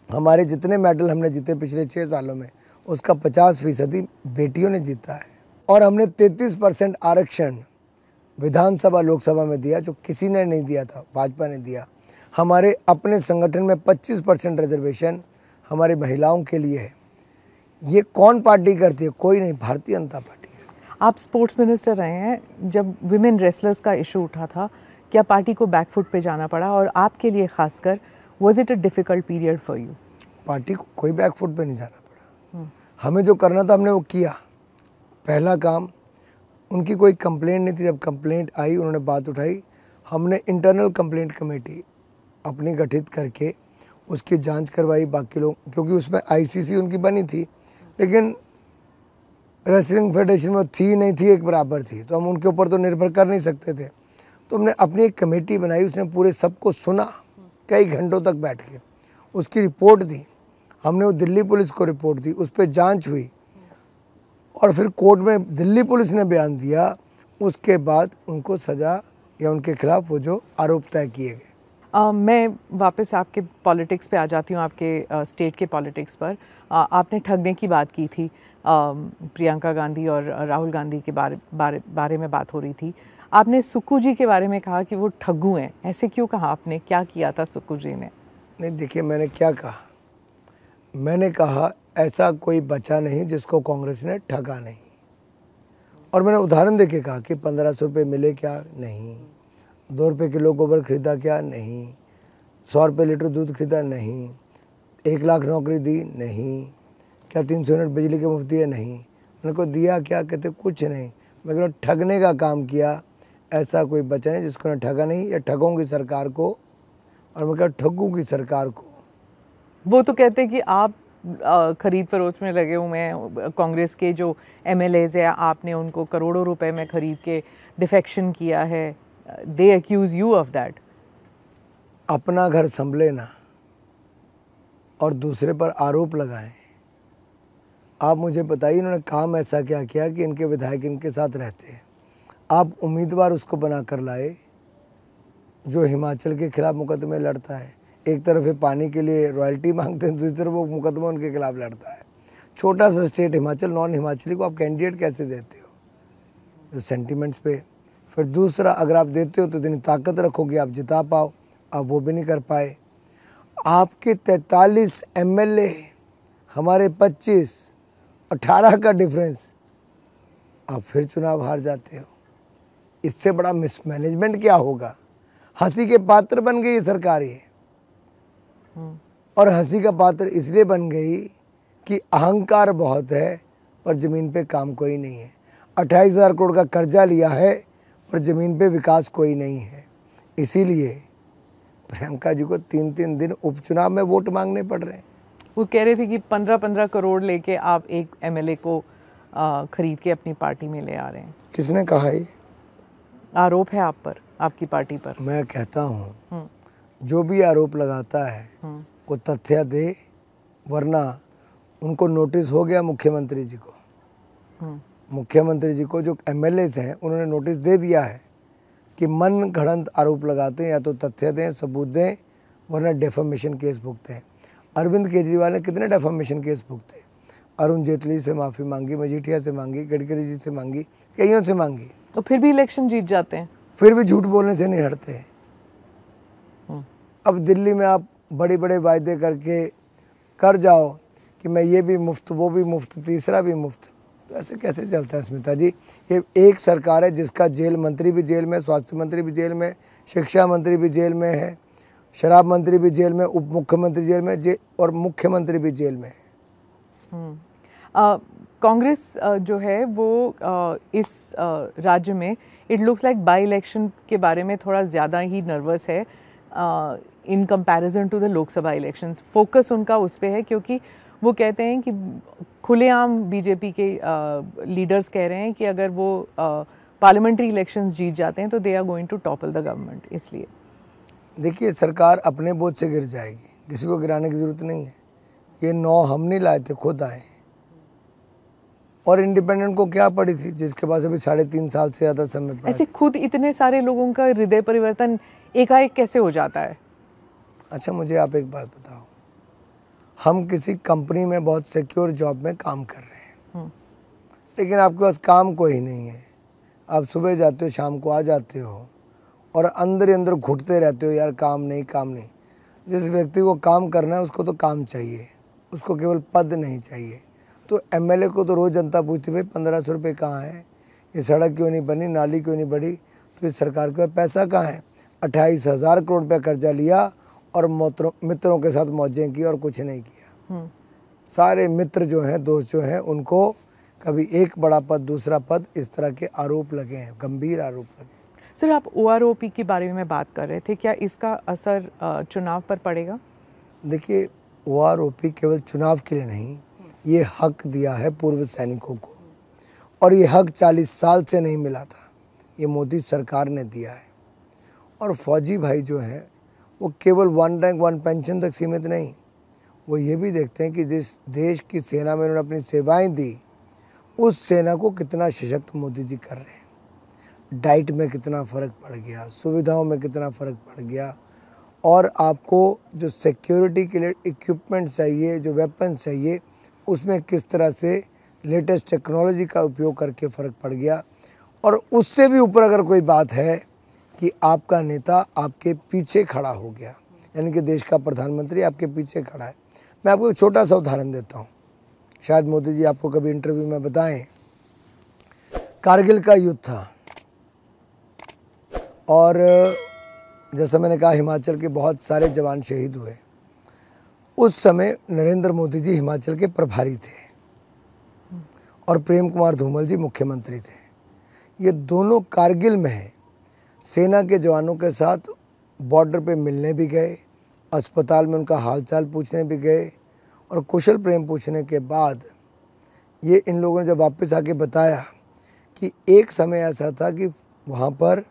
हमारे जितने मेडल हमने जीते पिछले 6 सालों में, उसका 50% बेटियों ने जीता है। और हमने 33% आरक्षण विधानसभा लोकसभा में दिया, जो किसी ने नहीं दिया था, भाजपा ने दिया। हमारे अपने संगठन में 25% रिजर्वेशन हमारी महिलाओं के लिए है। ये कौन पार्टी करती है? कोई नहीं, भारतीय जनता पार्टी करती है। आप स्पोर्ट्स मिनिस्टर रहे हैं, जब विमेन रेसलर्स का इशू उठा था, क्या पार्टी को बैकफुट पे जाना पड़ा? और आपके लिए खासकर, was it a difficult period for you? Party को कोई बैकफुट पे नहीं जाना पड़ा। हमें जो करना था हमने वो किया। पहला काम, उनकी कोई कंप्लेंट नहीं थी, जब कंप्लेंट आई उन्होंने बात उठाई, हमने इंटरनल कंप्लेंट कमेटी अपनी गठित करके उसकी जांच करवाई। बाकी लोग, क्योंकि उसमें आईसीसी उनकी बनी थी, लेकिन रेसलिंग फेडरेशन में थी नहीं थी, एक बराबर थी, तो हम उनके ऊपर तो निर्भर कर नहीं सकते थे। तो हमने अपनी एक कमेटी बनाई, उसने पूरे सबको सुना, कई घंटों तक बैठ के उसकी रिपोर्ट दी। हमने वो दिल्ली पुलिस को रिपोर्ट दी, उस पर जांच हुई और फिर कोर्ट में दिल्ली पुलिस ने बयान दिया। उसके बाद उनको सज़ा या उनके खिलाफ वो जो आरोप तय किए गए। मैं वापस आपके पॉलिटिक्स पे आ जाती हूँ, आपके स्टेट के पॉलिटिक्स पर। आपने ठगने की बात की थी, प्रियंका गांधी और राहुल गांधी के बारे में बात हो रही थी। आपने सुक्कू जी के बारे में कहा कि वो ठग्गू हैं। ऐसे क्यों कहा आपने? क्या किया था सुक्कू जी ने? नहीं, देखिए, मैंने क्या कहा? मैंने कहा ऐसा कोई बचा नहीं जिसको कांग्रेस ने ठगा नहीं। और मैंने उदाहरण देके कहा कि 1500 रुपये मिले क्या? नहीं। 2 रुपये किलो गोबर खरीदा क्या? नहीं। 100 रुपये लीटर दूध खरीदा? नहीं। 1 लाख नौकरी दी? नहीं। क्या 300 यूनिट बिजली की मुफ्त है? नहीं। मैंने को दिया क्या? कहते कुछ नहीं। मैं कह ठगने का काम किया, ऐसा कोई बचा नहीं जिसको ने ठगा नहीं, या ठगों सरकार को, और मैं कह ठगू की सरकार को। वो तो कहते हैं कि आप खरीद फरोख्त में लगे हुए हैं। कांग्रेस के जो MLAs हैं, आपने उनको करोड़ों रुपए में खरीद के डिफेक्शन किया है। दे एक्यूज यू ऑफ दैट। अपना घर संभले ना और दूसरे पर आरोप लगाएं। आप मुझे बताइए इन्होंने काम ऐसा क्या किया कि इनके विधायक इनके साथ रहते हैं। आप उम्मीदवार उसको बना कर लाए जो हिमाचल के खिलाफ मुकदमे लड़ता है। एक तरफ ये पानी के लिए रॉयल्टी मांगते हैं, दूसरी तरफ वो मुकदमा उनके खिलाफ लड़ता है। छोटा सा स्टेट हिमाचल, नॉन हिमाचली को आप कैंडिडेट कैसे देते हो? जो सेंटिमेंट्स पे। फिर दूसरा, अगर आप देते हो तो इतनी ताकत रखो कि आप जिता पाओ, आप वो भी नहीं कर पाए। आपके 43 MLA, हमारे 25, 18 का डिफरेंस, आप फिर चुनाव हार जाते हो। इससे बड़ा मिसमैनेजमेंट क्या होगा? हंसी के पात्र बन गई ये सरकार ये। और हंसी का पात्र इसलिए बन गई कि अहंकार बहुत है पर ज़मीन पे काम कोई नहीं है। 28,000 करोड़ का कर्जा लिया है पर ज़मीन पे विकास कोई नहीं है। इसीलिए प्रियंका जी को 3-3 दिन उपचुनाव में वोट मांगने पड़ रहे हैं। वो कह रहे थे कि 15-15 करोड़ लेके आप एक MLA को खरीद के अपनी पार्टी में ले आ रहे हैं। किसने कहा ये? आरोप है आप पर, आपकी पार्टी पर। मैं कहता हूँ जो भी आरोप लगाता है वो तथ्य दे, वरना उनको नोटिस हो गया मुख्यमंत्री जी को। मुख्यमंत्री जी को जो MLAs हैं उन्होंने नोटिस दे दिया है कि मन घड़ंत आरोप लगाते हैं, या तो तथ्य दें, सबूत दें, वरना डेफामेशन केस भुगतें। अरविंद केजरीवाल ने कितने डेफामेशन केस भुगते? अरुण जेटली से माफ़ी मांगी, मजीठिया से मांगी, गडकरी जी से मांगी, कईयों से मांगी, तो फिर भी इलेक्शन जीत जाते हैं। फिर भी झूठ बोलने से नहीं हटते। अब दिल्ली में आप बड़े बड़े वायदे करके कर जाओ कि मैं ये भी मुफ्त, वो भी मुफ्त, तीसरा भी मुफ्त, तो ऐसे कैसे चलता है स्मिता जी? ये एक सरकार है जिसका जेल मंत्री भी जेल में, स्वास्थ्य मंत्री भी जेल में, शिक्षा मंत्री भी जेल में है, शराब मंत्री भी जेल में, उप मुख्यमंत्री जेल में, और मुख्यमंत्री भी जेल में है। कांग्रेस जो है वो इस राज्य में it looks like by election के बारे में थोड़ा ज़्यादा ही नर्वस है in comparison to the Lok Sabha elections. Focus उनका उस पे है क्योंकि वो कहते हैं कि खुलेआम बीजेपी के लीडर्स कह रहे हैं कि अगर वो पार्लियामेंट्री इलेक्शंस जीत जाते हैं तो they are going to topple the government. इसलिए देखिए, सरकार अपने बोझ से गिर जाएगी, किसी को गिराने की ज़रूरत नहीं है। ये 9 हम नहीं लाए थे, खुद आए। और इंडिपेंडेंट को क्या पड़ी थी जिसके पास अभी 3.5 साल से ज़्यादा समय पड़ा? ऐसे खुद इतने सारे लोगों का हृदय परिवर्तन एकाएक कैसे हो जाता है? अच्छा, मुझे आप एक बात बताओ, हम किसी कंपनी में बहुत सिक्योर जॉब में काम कर रहे हैं, लेकिन आपके पास काम कोई नहीं है। आप सुबह जाते हो, शाम को आ जाते हो, और अंदर ही अंदर घुटते रहते हो, यार काम नहीं, काम नहीं। जिस व्यक्ति को काम करना है उसको तो काम चाहिए, उसको केवल पद नहीं चाहिए। तो MLA को तो रोज़ जनता पूछती, भाई 1500 रुपये कहाँ है, ये सड़क क्यों नहीं बनी, नाली क्यों नहीं बढ़ी? तो इस सरकार के पास पैसा कहाँ है? 28,000 करोड़ रुपया कर्जा लिया और मित्रों के साथ मौजें की और कुछ नहीं किया। सारे मित्र जो हैं, दोस्त जो हैं, उनको कभी एक बड़ा पद, दूसरा पद, इस तरह के आरोप लगे हैं, गंभीर आरोप लगे हैं। सर, आप OROP के बारे में बात कर रहे थे, क्या इसका असर चुनाव पर पड़ेगा? देखिए, OROP केवल चुनाव के लिए नहीं, ये हक दिया है पूर्व सैनिकों को, और ये हक 40 साल से नहीं मिला था, ये मोदी सरकार ने दिया है। और फौजी भाई जो हैं वो केवल 1 रैंक 1 पेंशन तक सीमित नहीं, वो ये भी देखते हैं कि जिस देश की सेना में उन्होंने अपनी सेवाएं दी, उस सेना को कितना सशक्त मोदी जी कर रहे हैं। डाइट में कितना फ़र्क पड़ गया, सुविधाओं में कितना फ़र्क पड़ गया, और आपको जो सिक्योरिटी के लिए इक्विपमेंट चाहिए, जो वेपन चाहिए, उसमें किस तरह से लेटेस्ट टेक्नोलॉजी का उपयोग करके फ़र्क पड़ गया। और उससे भी ऊपर अगर कोई बात है कि आपका नेता आपके पीछे खड़ा हो गया, यानी कि देश का प्रधानमंत्री आपके पीछे खड़ा है। मैं आपको एक छोटा सा उदाहरण देता हूँ, शायद मोदी जी आपको कभी इंटरव्यू में बताएं। कारगिल का युद्ध था, और जैसा मैंने कहा, हिमाचल के बहुत सारे जवान शहीद हुए। उस समय नरेंद्र मोदी जी हिमाचल के प्रभारी थे और प्रेम कुमार धूमल जी मुख्यमंत्री थे। ये दोनों कारगिल में सेना के जवानों के साथ बॉर्डर पे मिलने भी गए, अस्पताल में उनका हालचाल पूछने भी गए, और कुशल प्रेम पूछने के बाद ये इन लोगों ने जब वापस आके बताया कि एक समय ऐसा था कि वहाँ पर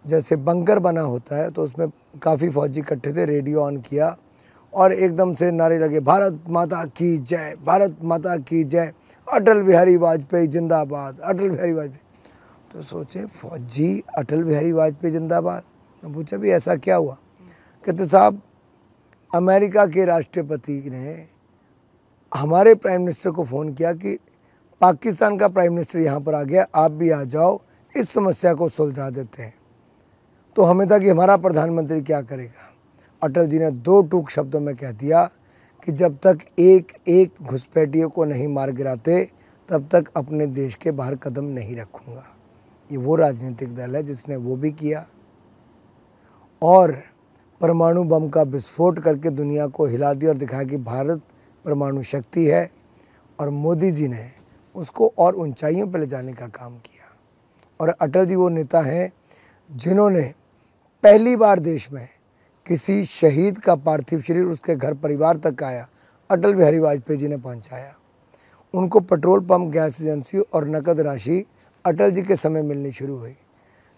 जैसे बंकर बना होता है तो उसमें काफ़ी फौजी इकट्ठे थे, रेडियो ऑन किया और एकदम से नारे लगे, भारत माता की जय, भारत माता की जय, अटल बिहारी वाजपेयी जिंदाबाद, अटल बिहारी वाजपेयी। तो सोचे फौजी अटल बिहारी वाजपेयी जिंदाबाद। मैं पूछा भी ऐसा क्या हुआ? कहते साहब अमेरिका के राष्ट्रपति ने हमारे प्राइम मिनिस्टर को फ़ोन किया कि पाकिस्तान का प्राइम मिनिस्टर यहाँ पर आ गया, आप भी आ जाओ, इस समस्या को सुलझा देते हैं। तो हमें था कि हमारा प्रधानमंत्री क्या करेगा। अटल जी ने 2 टूक शब्दों में कह दिया कि जब तक एक एक घुसपैठियों को नहीं मार गिराते तब तक अपने देश के बाहर कदम नहीं रखूँगा। ये वो राजनीतिक दल है जिसने वो भी किया और परमाणु बम का विस्फोट करके दुनिया को हिला दिया और दिखाया कि भारत परमाणु शक्ति है। और मोदी जी ने उसको और ऊंचाइयों पर ले जाने का काम किया। और अटल जी वो नेता हैं जिन्होंने पहली बार देश में किसी शहीद का पार्थिव शरीर उसके घर परिवार तक आया, अटल बिहारी वाजपेयी जी ने पहुंचाया। उनको पेट्रोल पंप, गैस एजेंसी और नकद राशि अटल जी के समय मिलनी शुरू हुई।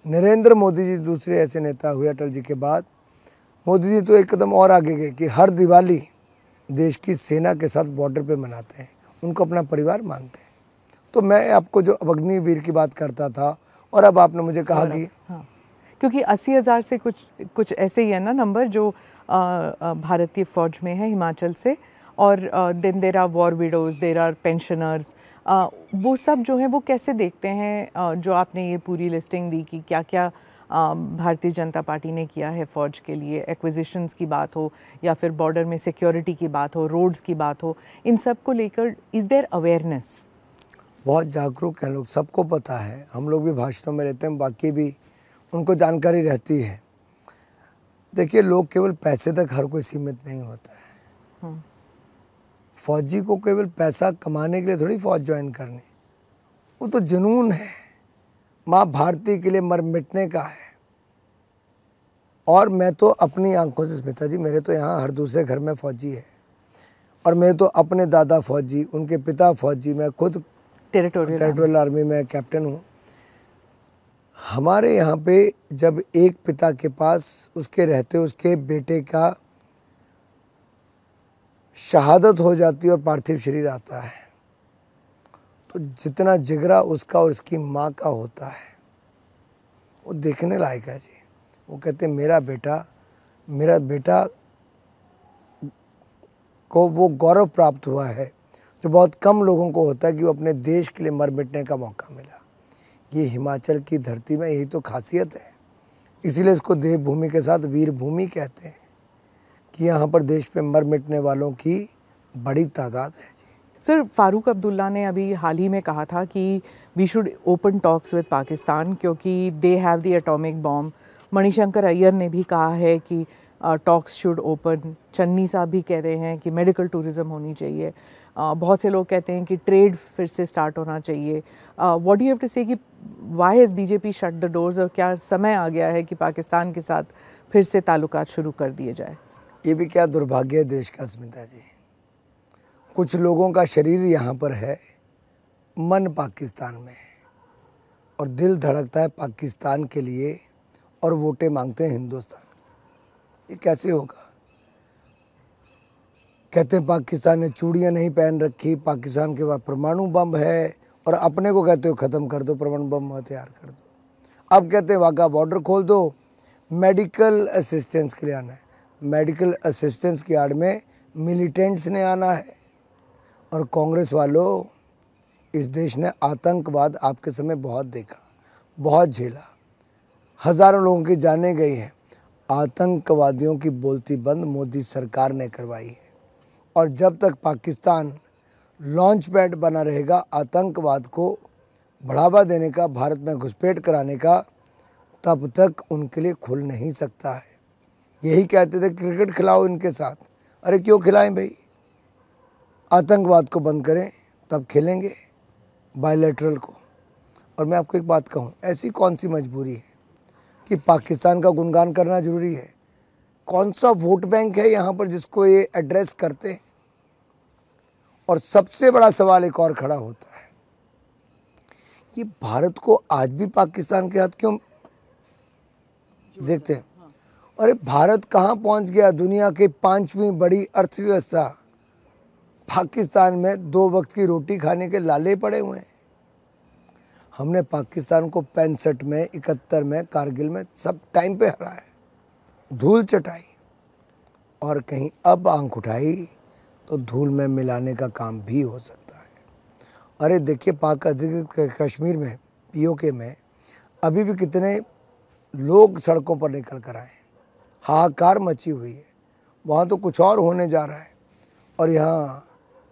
नरेंद्र मोदी जी दूसरे ऐसे नेता हुए अटल जी के बाद। मोदी जी तो एक कदम और आगे गए कि हर दिवाली देश की सेना के साथ बॉर्डर पे मनाते हैं, उनको अपना परिवार मानते हैं। तो मैं आपको जो अग्निवीर की बात करता था और अब आपने मुझे कहा कि हाँ, क्योंकि 80,000 से कुछ ऐसे ही है ना नंबर जो भारतीय फौज में है हिमाचल से। और then there are war widows, there are pensioners, वो सब जो है वो कैसे देखते हैं? जो आपने ये पूरी लिस्टिंग दी कि क्या क्या भारतीय जनता पार्टी ने किया है फ़ौज के लिए, एक्विजिशंस की बात हो या फिर बॉर्डर में सिक्योरिटी की बात हो, रोड्स की बात हो, इन सब को लेकर इज़ देयर अवेयरनेस? बहुत जागरूक हैं लोग, सबको पता है। हम लोग भी भाषणों में रहते हैं, बाकी भी उनको जानकारी रहती है। देखिए लोग केवल पैसे तक हर कोई सीमित नहीं होता है। फौजी को केवल पैसा कमाने के लिए थोड़ी फौज ज्वाइन करनी, वो तो जुनून है, माँ भारती के लिए मर मिटने का है। और मैं तो अपनी आंखों से, स्मिता जी, मेरे तो यहाँ हर दूसरे घर में फौजी है और मेरे तो अपने दादा फौजी, उनके पिता फौजी, मैं खुद टेरिटोरियल आर्मी में कैप्टन हूँ। हमारे यहाँ पे जब एक पिता के पास उसके रहते उसके बेटे का शहादत हो जाती है और पार्थिव शरीर आता है, तो जितना जिगरा उसका और उसकी माँ का होता है वो देखने लायक है जी। वो कहते हैं मेरा बेटा को वो गौरव प्राप्त हुआ है जो बहुत कम लोगों को होता है कि वो अपने देश के लिए मर मिटने का मौका मिला। ये हिमाचल की धरती में यही तो खासियत है, इसीलिए इसको देवभूमि के साथ वीर भूमि कहते हैं कि यहाँ पर देश पे मर मिटने वालों की बड़ी तादाद है जी। सर, फारूक अब्दुल्ला ने अभी हाल ही में कहा था कि we should open talks with Pakistan क्योंकि they have the atomic bomb. Mani Shankar Aiyar ने भी कहा है कि टॉक्स शुड ओपन। चन्नी साहब भी कह रहे हैं कि मेडिकल टूरिज्म होनी चाहिए। बहुत से लोग कहते हैं कि ट्रेड फिर से स्टार्ट होना चाहिए। What do you have to say कि why has BJP shut the doors, और क्या समय आ गया है कि पाकिस्तान के साथ फिर से ताल्लुकात शुरू कर दिए जाए? ये भी क्या दुर्भाग्य है देश का, स्मिता जी। कुछ लोगों का शरीर यहाँ पर है, मन पाकिस्तान में है और दिल धड़कता है पाकिस्तान के लिए और वोटें मांगते हैं हिंदुस्तान। ये कैसे होगा? कहते हैं पाकिस्तान ने चूड़ियाँ नहीं पहन रखी, पाकिस्तान के पास परमाणु बम है, और अपने को कहते हो ख़त्म कर दो, परमाणु बम हथियार कर दो। अब कहते हैं वाघा बॉर्डर खोल दो, मेडिकल असिस्टेंस के लिए आना है। मेडिकल असिस्टेंस की आड़ में मिलिटेंट्स ने आना है। और कांग्रेस वालों, इस देश ने आतंकवाद आपके समय बहुत देखा, बहुत झेला, हज़ारों लोगों की जानें गई हैं। आतंकवादियों की बोलती बंद मोदी सरकार ने करवाई है। और जब तक पाकिस्तान लॉन्च पैड बना रहेगा आतंकवाद को बढ़ावा देने का, भारत में घुसपैठ कराने का, तब तक उनके लिए खुल नहीं सकता है। यही कहते थे क्रिकेट खिलाओ इनके साथ। अरे क्यों खिलाएं भाई? आतंकवाद को बंद करें तब खेलेंगे बायलैटरल को। और मैं आपको एक बात कहूँ, ऐसी कौन सी मजबूरी है कि पाकिस्तान का गुणगान करना ज़रूरी है? कौन सा वोट बैंक है यहाँ पर जिसको ये एड्रेस करते हैं? और सबसे बड़ा सवाल एक और खड़ा होता है, ये भारत को आज भी पाकिस्तान के हाथ क्यों देखते हैं? अरे भारत कहाँ पहुँच गया? दुनिया की 5वीं बड़ी अर्थव्यवस्था, पाकिस्तान में 2 वक्त की रोटी खाने के लाले पड़े हुए हैं। हमने पाकिस्तान को 65 में, 71 में, कारगिल में सब टाइम पे हराया है, धूल चटाई, और कहीं अब आंख उठाई तो धूल में मिलाने का काम भी हो सकता है। अरे देखिए, पाक अधिकृत कश्मीर में, पीओके में अभी भी कितने लोग सड़कों पर निकल कर आए, हाहाकार मची हुई है। वहाँ तो कुछ और होने जा रहा है, और यहाँ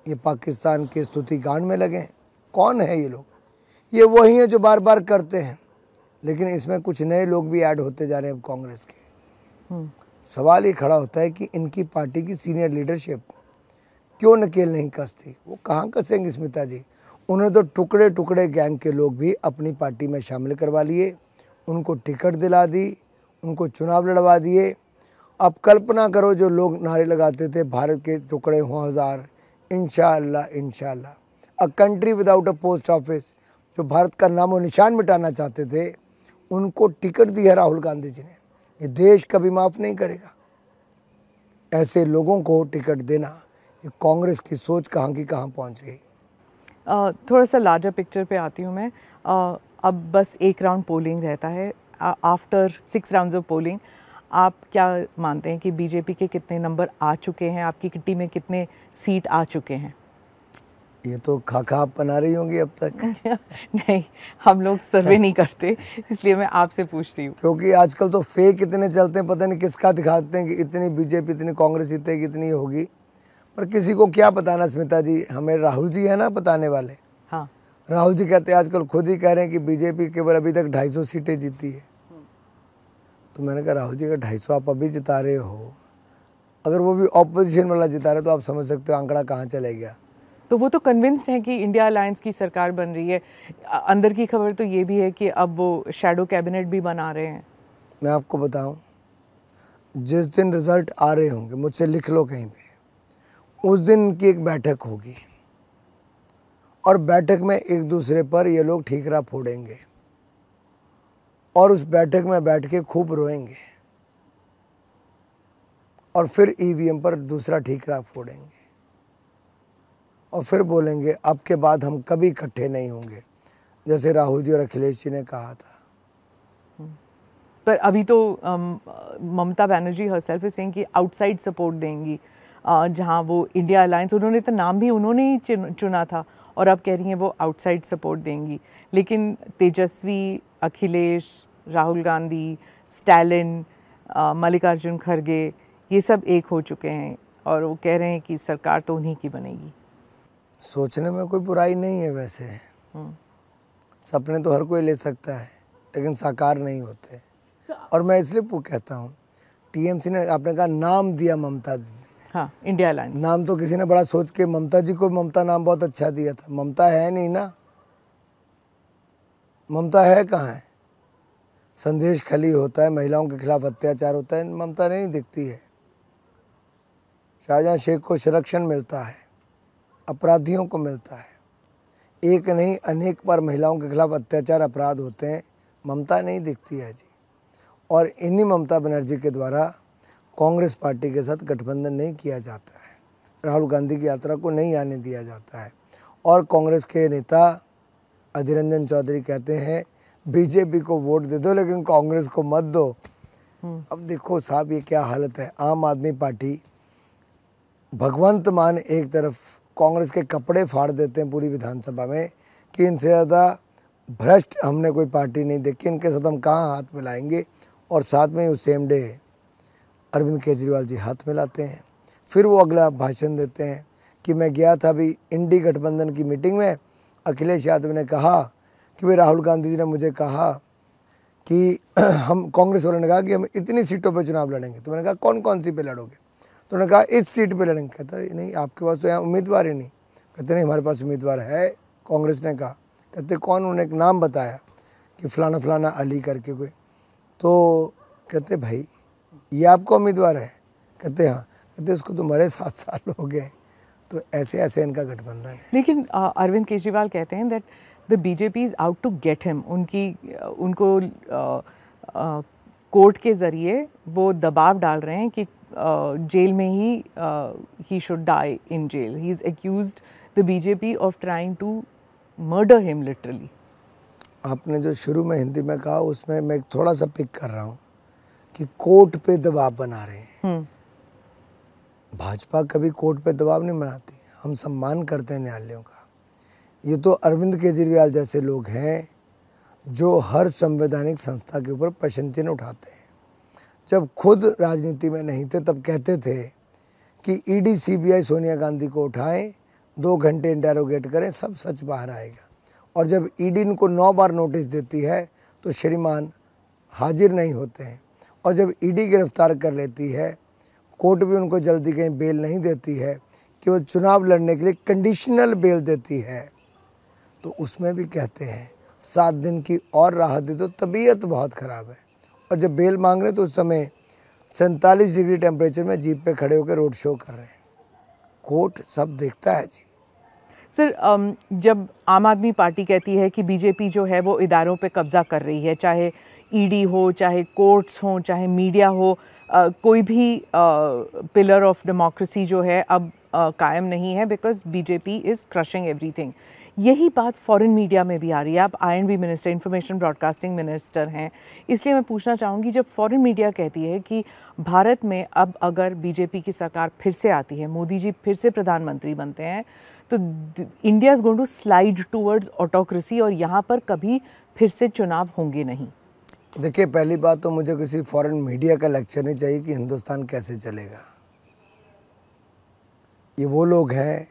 ये पाकिस्तान के स्तुति गान में लगे हैं। कौन है ये लोग? ये वही हैं जो बार बार करते हैं, लेकिन इसमें कुछ नए लोग भी ऐड होते जा रहे हैं कांग्रेस के। सवाल ये खड़ा होता है कि इनकी पार्टी की सीनियर लीडरशिप क्यों नकेल नहीं कसती? वो कहाँ कसेंगे स्मिता जी? उन्हें तो टुकड़े टुकड़े गैंग के लोग भी अपनी पार्टी में शामिल करवा लिए, उनको टिकट दिला दी, उनको चुनाव लड़वा दिए। अब कल्पना करो, जो लोग नारे लगाते थे भारत के टुकड़े हों हज़ार, इंशाअल्लाह इंशाअल्लाह, a country without a post office, जो भारत का नामो निशान मिटाना चाहते थे, उनको टिकट दिया राहुल गांधी जी ने। ये देश कभी माफ़ नहीं करेगा ऐसे लोगों को टिकट देना। ये कांग्रेस की सोच कहाँ की कहाँ पहुँच गई। थोड़ा सा लार्जर पिक्चर पे आती हूँ मैं। अब बस एक राउंड पोलिंग रहता है। आफ्टर 6 राउंड्स ऑफ पोलिंग आप क्या मानते हैं कि बीजेपी के कितने नंबर आ चुके हैं? आपकी किट्टी में कितने सीट आ चुके हैं? ये तो खाका आप बना रही होंगी अब तक। नहीं, हम लोग सर्वे नहीं करते, इसलिए मैं आपसे पूछती हूँ। क्योंकि आजकल तो फेक इतने चलते हैं, पता नहीं किसका दिखाते हैं कि इतनी बीजेपी, इतनी कांग्रेस जीतेगी, इतनी होगी, पर किसी को क्या बताना स्मिता जी? हमें राहुल जी है ना बताने वाले। हाँ, राहुल जी कहते हैं, आजकल खुद ही कह रहे हैं कि बीजेपी केवल अभी तक 250 सीटें जीती है। तो मैंने कहा, राहुल जी का 250 आप अभी जिता रहे हो, अगर वो भी ऑपोजिशन वाला जिता रहे तो आप समझ सकते हो आंकड़ा कहाँ चले गया। तो वो तो कन्विंस्ड है कि इंडिया अलायंस की सरकार बन रही है। अंदर की खबर तो ये भी है कि अब वो शैडो कैबिनेट भी बना रहे हैं। मैं आपको बताऊं, जिस दिन रिजल्ट आ रहे होंगे, मुझसे लिख लो कहीं पे, उस दिन की एक बैठक होगी, और बैठक में एक दूसरे पर ये लोग ठीकरा फोड़ेंगे, और उस बैठक में बैठ के खूब रोएंगे, और फिर ईवीएम पर दूसरा ठीकरा फोड़ेंगे, और फिर बोलेंगे अब के बाद हम कभी इकट्ठे नहीं होंगे, जैसे राहुल जी और अखिलेश जी ने कहा था। पर अभी तो Mamata Banerjee herself is saying कि आउटसाइड सपोर्ट देंगी, जहां वो इंडिया अलायंस, उन्होंने तो नाम भी उन्होंने ही चुना था, और अब कह रही हैं वो आउटसाइड सपोर्ट देंगी। लेकिन तेजस्वी, अखिलेश, राहुल गांधी, स्टैलिन, मल्लिकार्जुन खड़गे, ये सब एक हो चुके हैं, और वो कह रहे हैं कि सरकार तो उन्हीं की बनेगी। सोचने में कोई बुराई नहीं है वैसे। सपने तो हर कोई ले सकता है, लेकिन साकार नहीं होते। और मैं इसलिए कहता हूँ, टीएमसी ने, आपने कहा नाम दिया ममता दीदी ने। हाँ, इंडिया अलायंस नाम तो किसी ने बड़ा सोच के, ममता जी को ममता नाम बहुत अच्छा दिया था। ममता है नहीं ना, ममता है कहाँ है? संदेश खली होता है, महिलाओं के खिलाफ अत्याचार होता है, ममता नहीं दिखती है। शाहजहां शेख को संरक्षण मिलता है, अपराधियों को मिलता है, एक नहीं अनेक बार महिलाओं के खिलाफ अत्याचार अपराध होते हैं, ममता नहीं दिखती है जी। और इन्हीं ममता बनर्जी के द्वारा कांग्रेस पार्टी के साथ गठबंधन नहीं किया जाता है, राहुल गांधी की यात्रा को नहीं आने दिया जाता है। और कांग्रेस के नेता अधीर रंजन चौधरी कहते हैं बीजेपी को वोट दे दो लेकिन कांग्रेस को मत दो। अब देखो साहब, ये क्या हालत है। आम आदमी पार्टी भगवंत मान एक तरफ कांग्रेस के कपड़े फाड़ देते हैं पूरी विधानसभा में कि इनसे ज़्यादा भ्रष्ट हमने कोई पार्टी नहीं देखी, इनके साथ हम कहाँ हाथ मिलाएंगे। और साथ में उस सेम डे अरविंद केजरीवाल जी हाथ मिलाते हैं। फिर वो अगला भाषण देते हैं कि मैं गया था अभी इंडी गठबंधन की मीटिंग में, अखिलेश यादव ने कहा कि भाई राहुल गांधी जी ने मुझे कहा कि हम, कांग्रेस वालों ने कहा कि हम इतनी सीटों पर चुनाव लड़ेंगे। तो मैंने कहा कौन कौन सी पे लड़ोगे? तो उन्होंने कहा इस सीट पे लड़ेंगे। कहता नहीं, आपके पास तो यहाँ उम्मीदवार ही नहीं। कहते नहीं, हमारे पास उम्मीदवार है, कांग्रेस ने कहा। कहते कौन? उन्होंने एक नाम बताया कि फलाना फलाना अली करके कोई। तो कहते भाई ये आपका उम्मीदवार है? कहते हाँ। कहते उसको तो मरे 7 साल हो गए, तो ऐसे ऐसे इनका गठबंधन है। लेकिन अरविंद केजरीवाल कहते हैं that the BJP is out to get him, उनको कोर्ट के ज़रिए वो दबाव डाल रहे हैं कि जेल में he should die in jail. He is accused the BJP of trying to murder him literally. आपने जो शुरू में हिंदी में कहा उसमें मैं थोड़ा सा पिक कर रहा हूँ कि कोर्ट पे दबाव बना रहे हैं. भाजपा कभी कोर्ट पे दबाव नहीं बनाती. हम सम्मान करते हैं न्यायालयों का. ये तो अरविंद केजरीवाल जैसे लोग हैं जो हर संवैधानिक संस्था के ऊपर प्रश्न चिन्ह उठाते हैं. जब खुद राजनीति में नहीं थे तब कहते थे कि ईडी सीबीआई सोनिया गांधी को उठाएं, 2 घंटे इंटेरोगेट करें, सब सच बाहर आएगा. और जब ईडी इनको 9 बार नोटिस देती है तो श्रीमान हाजिर नहीं होते हैं. और जब ईडी गिरफ्तार कर लेती है, कोर्ट भी उनको जल्दी कहीं बेल नहीं देती है कि वो चुनाव लड़ने के लिए कंडीशनल बेल देती है, तो उसमें भी कहते हैं 7 दिन की और राहत दी तो तबीयत बहुत ख़राब है. और जब बेल मांग रहे तो उस समय 47 डिग्री टेम्परेचर में जीप पे खड़े होकर रोड शो कर रहे हैं. कोर्ट सब देखता है जी. सर, जब आम आदमी पार्टी कहती है कि बीजेपी जो है वो इदारों पे कब्जा कर रही है, चाहे ईडी हो, चाहे कोर्ट्स हो, चाहे मीडिया हो, कोई भी पिलर ऑफ डेमोक्रेसी जो है अब कायम नहीं है because BJP is crushing everything. यही बात फॉरेन मीडिया में भी आ रही है. आप INB minister, information broadcasting minister हैं, इसलिए मैं पूछना चाहूँगी, जब फॉरेन मीडिया कहती है कि भारत में अब अगर बीजेपी की सरकार फिर से आती है, मोदी जी फिर से प्रधानमंत्री बनते हैं, तो India is going to slide towards autocracy और यहाँ पर कभी फिर से चुनाव होंगे नहीं. देखिए, पहली बात तो मुझे किसी फॉरेन मीडिया का लेक्चर नहीं चाहिए कि हिंदुस्तान कैसे चलेगा. ये वो लोग हैं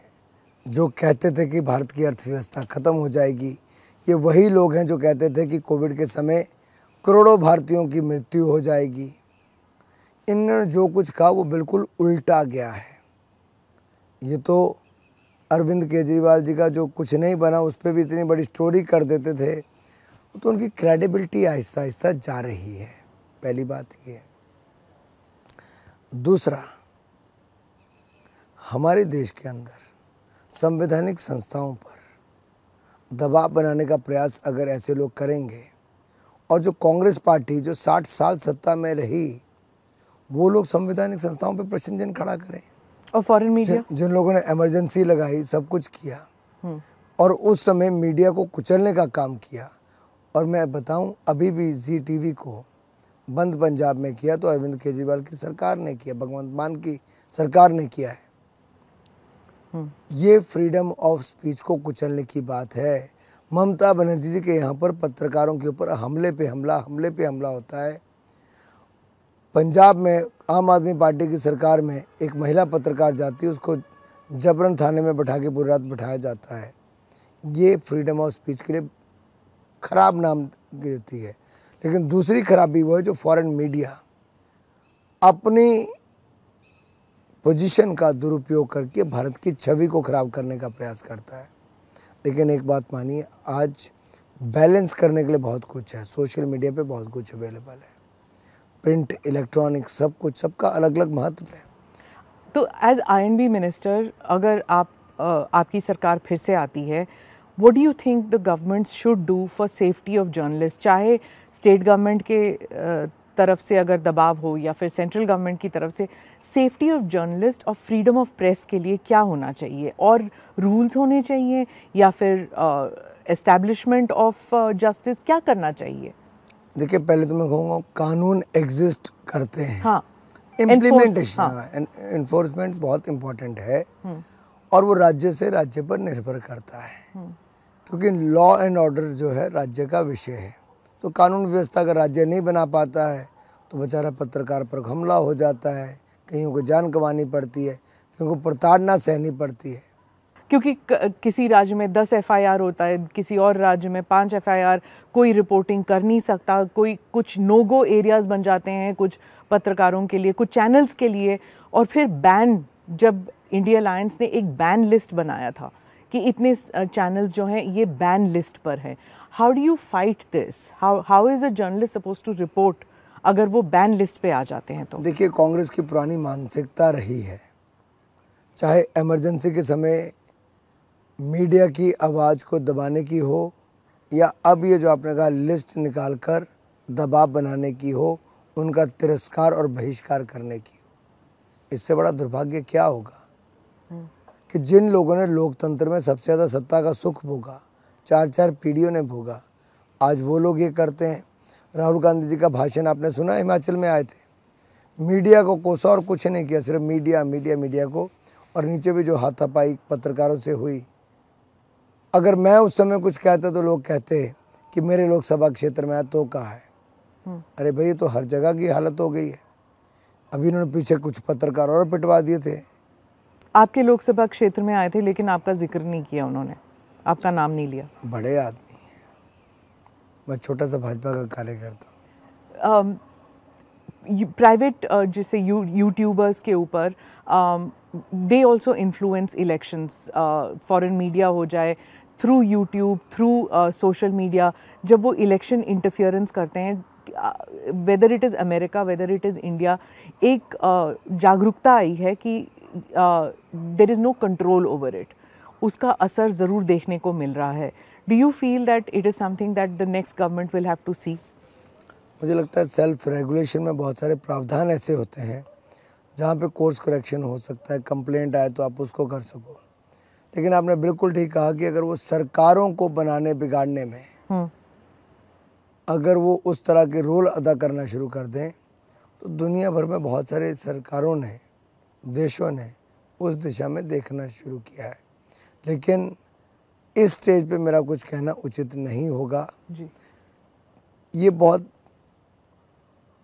जो कहते थे कि भारत की अर्थव्यवस्था ख़त्म हो जाएगी. ये वही लोग हैं जो कहते थे कि कोविड के समय करोड़ों भारतीयों की मृत्यु हो जाएगी. इन्होंने जो कुछ कहा वो बिल्कुल उल्टा गया है. ये तो अरविंद केजरीवाल जी का जो कुछ नहीं बना उस पर भी इतनी बड़ी स्टोरी कर देते थे, तो उनकी क्रेडिबिलिटी आहिस्ता आहिस्ता जा रही है. पहली बात ये है. दूसरा, हमारे देश के अंदर संवैधानिक संस्थाओं पर दबाव बनाने का प्रयास अगर ऐसे लोग करेंगे, और जो कांग्रेस पार्टी जो 60 साल सत्ता में रही, वो लोग संवैधानिक संस्थाओं पर प्रश्न चिन्ह खड़ा करें. और फॉरेन मीडिया जिन लोगों ने इमरजेंसी लगाई, सब कुछ किया और उस समय मीडिया को कुचलने का काम किया. और मैं बताऊं, अभी भी ZTV को बंद पंजाब में किया तो अरविंद केजरीवाल की सरकार ने किया, भगवंत मान की सरकार ने किया है. ये फ्रीडम ऑफ स्पीच को कुचलने की बात है. ममता बनर्जी जी के यहाँ पर पत्रकारों के ऊपर हमले पे हमला होता है. पंजाब में आम आदमी पार्टी की सरकार में एक महिला पत्रकार जाती है, उसको जबरन थाने में बैठा के पूरी रात बैठाया जाता है. ये फ्रीडम ऑफ स्पीच के लिए खराब नाम देती है. लेकिन दूसरी खराबी वो है जो फॉरेन मीडिया अपनी पोजीशन का दुरुपयोग करके भारत की छवि को खराब करने का प्रयास करता है. लेकिन एक बात मानिए, आज बैलेंस करने के लिए बहुत कुछ है. सोशल मीडिया पे बहुत कुछ अवेलेबल है, प्रिंट, इलेक्ट्रॉनिक, सब कुछ, सबका अलग अलग महत्व है. तो एज INB मिनिस्टर, अगर आपकी सरकार फिर से आती है, what do you think the government should do for safety of journalist? चाहे स्टेट गवर्नमेंट के तरफ से अगर दबाव हो या फिर सेंट्रल गवर्नमेंट की तरफ से, सेफ्टी ऑफ जर्नलिस्ट और फ्रीडम ऑफ प्रेस के लिए क्या होना चाहिए? और रूल्स होने चाहिए या फिर एस्टैब्लिशमेट ऑफ जस्टिस, क्या करना चाहिए? देखिए, पहले तो मैं कहूँगा कानून एग्जिस्ट करते हैं. हाँ, इम्प्लीमेंटेशन, इन्फोर्समेंट बहुत इम्पोर्टेंट है और वो राज्य से राज्य पर निर्भर करता है. क्योंकि लॉ एंड ऑर्डर जो है राज्य का विषय है. तो कानून व्यवस्था अगर राज्य नहीं बना पाता है तो बेचारा पत्रकार पर हमला हो जाता है, कईयों को जान गंवानी पड़ती है, कईयों को प्रताड़ना सहनी पड़ती है. क्योंकि किसी राज्य में 10 FIR होता है, किसी और राज्य में 5 FIR, कोई रिपोर्टिंग कर नहीं सकता, कोई कुछ नो गो एरियाज़ बन जाते हैं कुछ पत्रकारों के लिए, कुछ चैनल्स के लिए. और फिर बैन, जब इंडिया अलायंस ने एक बैन लिस्ट बनाया था कि इतने चैनल्स जो हैं ये बैन लिस्ट पर हैं, how do you fight this? How is a journalist suppose to report अगर वो बैन लिस्ट पे आ जाते हैं? तो देखिए, कांग्रेस की पुरानी मानसिकता रही है चाहे इमरजेंसी के समय मीडिया की आवाज़ को दबाने की हो, या अब ये जो आपने कहा लिस्ट निकाल कर दबाव बनाने की हो, उनका तिरस्कार और बहिष्कार करने की हो। इससे बड़ा दुर्भाग्य क्या होगा कि जिन लोगों ने लोकतंत्र में सबसे ज़्यादा सत्ता का सुख भोगा, 4-4 पीढ़ियों ने भोगा, आज वो लोग ये करते हैं। राहुल गांधी जी का भाषण आपने सुना, हिमाचल में आए थे, मीडिया को कोसा और कुछ नहीं किया, सिर्फ मीडिया मीडिया मीडिया को, और नीचे भी जो हाथापाई पत्रकारों से हुई। अगर मैं उस समय कुछ कहता तो लोग कहते कि मेरे लोकसभा क्षेत्र में आया तो कहा है। अरे भाई, तो हर जगह की हालत हो गई है। अभी इन्होंने पीछे कुछ पत्रकार और पिटवा दिए थे। आपके लोकसभा क्षेत्र में आए थे लेकिन आपका जिक्र नहीं किया उन्होंने, आपका नाम नहीं लिया। बड़े आदमी हैं, मैं छोटा सा भाजपा का कार्यकर्ता हूँ। प्राइवेट जैसे यूट्यूबर्स के ऊपर they also influence elections, foreign media हो जाए, through YouTube, through social media, जब वो इलेक्शन इंटरफियरेंस करते हैं, whether it is America, whether it is India, एक जागरूकता आई है कि there is no control over it. उसका असर ज़रूर देखने को मिल रहा है। Do you feel that it is something that the next government will have to see? मुझे लगता है सेल्फ रेगुलेशन में बहुत सारे प्रावधान ऐसे होते हैं जहाँ पे कोर्स करेक्शन हो सकता है, कंप्लेंट आए तो आप उसको कर सको। लेकिन आपने बिल्कुल ठीक कहा कि अगर वो सरकारों को बनाने बिगाड़ने में अगर वो उस तरह के रोल अदा करना शुरू कर दें तो दुनिया भर में बहुत सारे सरकारों ने, देशों ने उस दिशा में देखना शुरू किया है। लेकिन इस स्टेज पे मेरा कुछ कहना उचित नहीं होगा जी। ये बहुत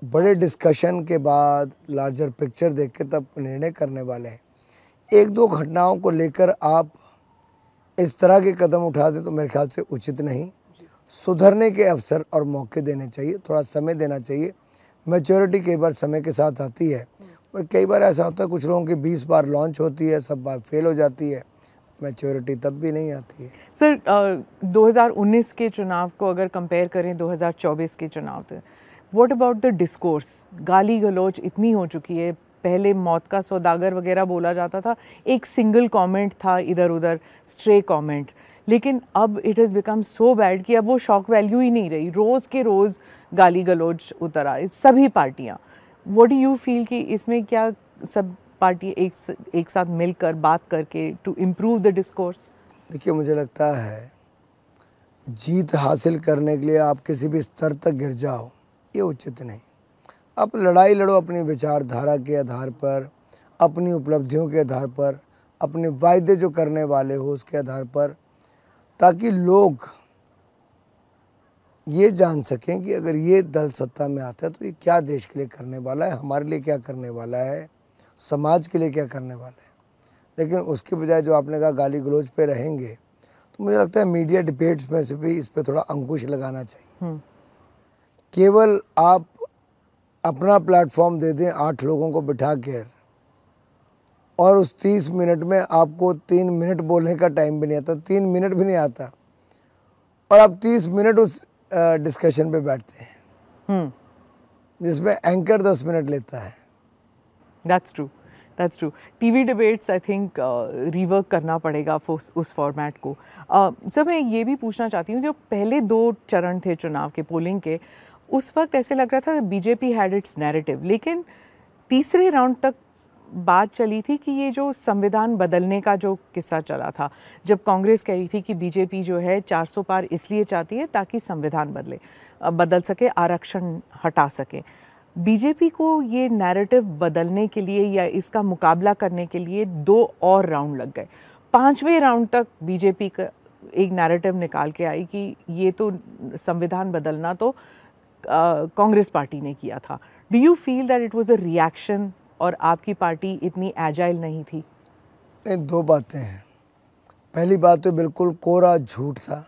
बड़े डिस्कशन के बाद लार्जर पिक्चर देख के तब निर्णय करने वाले हैं। एक दो घटनाओं को लेकर आप इस तरह के कदम उठा दें तो मेरे ख्याल से उचित नहीं। सुधरने के अवसर और मौके देने चाहिए, थोड़ा समय देना चाहिए। मैच्योरिटी कई बार समय के साथ आती है, और कई बार ऐसा होता है कुछ लोगों की 20 बार लॉन्च होती है, सब बार फेल हो जाती है, मैच्योरिटी तब भी नहीं आती है। सर, 2019 के चुनाव को अगर कंपेयर करें 2024 के चुनाव से, व्हाट अबाउट द डिस्कोर्स? गाली गलौज इतनी हो चुकी है, पहले मौत का सौदागर वगैरह बोला जाता था, एक सिंगल कमेंट था इधर उधर, स्ट्रे कमेंट, लेकिन अब it has become so bad कि अब वो शॉक वैल्यू ही नहीं रही, रोज़ के रोज़ गाली गलौज उतर आए, सभी पार्टियाँ। व्हाट डू यू फील कि इसमें क्या सब पार्टी एक साथ मिलकर बात करके टू इम्प्रूव द डिस्कोर्स? देखिए, मुझे लगता है जीत हासिल करने के लिए आप किसी भी स्तर तक गिर जाओ, ये उचित नहीं। आप लड़ाई लड़ो अपनी विचारधारा के आधार पर, अपनी उपलब्धियों के आधार पर, अपने वायदे जो करने वाले हो उसके आधार पर, ताकि लोग ये जान सकें कि अगर ये दल सत्ता में आता है तो ये क्या देश के लिए करने वाला है, हमारे लिए क्या करने वाला है, समाज के लिए क्या करने वाला है। लेकिन उसके बजाय जो आपने कहा गाली गलौज पे रहेंगे, तो मुझे लगता है मीडिया डिबेट्स में से भी इस पे थोड़ा अंकुश लगाना चाहिए। केवल आप अपना प्लेटफॉर्म दे दें 8 लोगों को बिठा कर, और उस 30 मिनट में आपको 3 मिनट बोलने का टाइम भी नहीं आता, 3 मिनट भी नहीं आता, और आप 30 मिनट उस डिस्कशन पे बैठते हैं जिसमें एंकर 10 मिनट लेता है। That's true. That's true. TV debates, I think, rework करना पड़ेगा उस फॉर्मेट को। सर, मैं ये भी पूछना चाहती हूँ, जो पहले 2 चरण थे चुनाव के, पोलिंग के, उस वक्त ऐसे लग रहा था बीजेपी हैड इट्स नैरेटिव, लेकिन तीसरे राउंड तक बात चली थी कि ये जो संविधान बदलने का जो किस्सा चला था, जब कांग्रेस कह रही थी कि बीजेपी जो है 400 पार इसलिए चाहती है ताकि संविधान बदल सके, आरक्षण हटा सके। बीजेपी को ये नैरेटिव बदलने के लिए या इसका मुकाबला करने के लिए 2 और राउंड लग गए। 5वें राउंड तक बीजेपी का एक नैरेटिव निकाल के आई कि ये तो संविधान बदलना तो कांग्रेस पार्टी ने किया था। Do you feel that it was a reaction और आपकी पार्टी इतनी एजाइल नहीं थी? नहीं, 2 बातें हैं। पहली बात तो बिल्कुल कोरा झूठ था।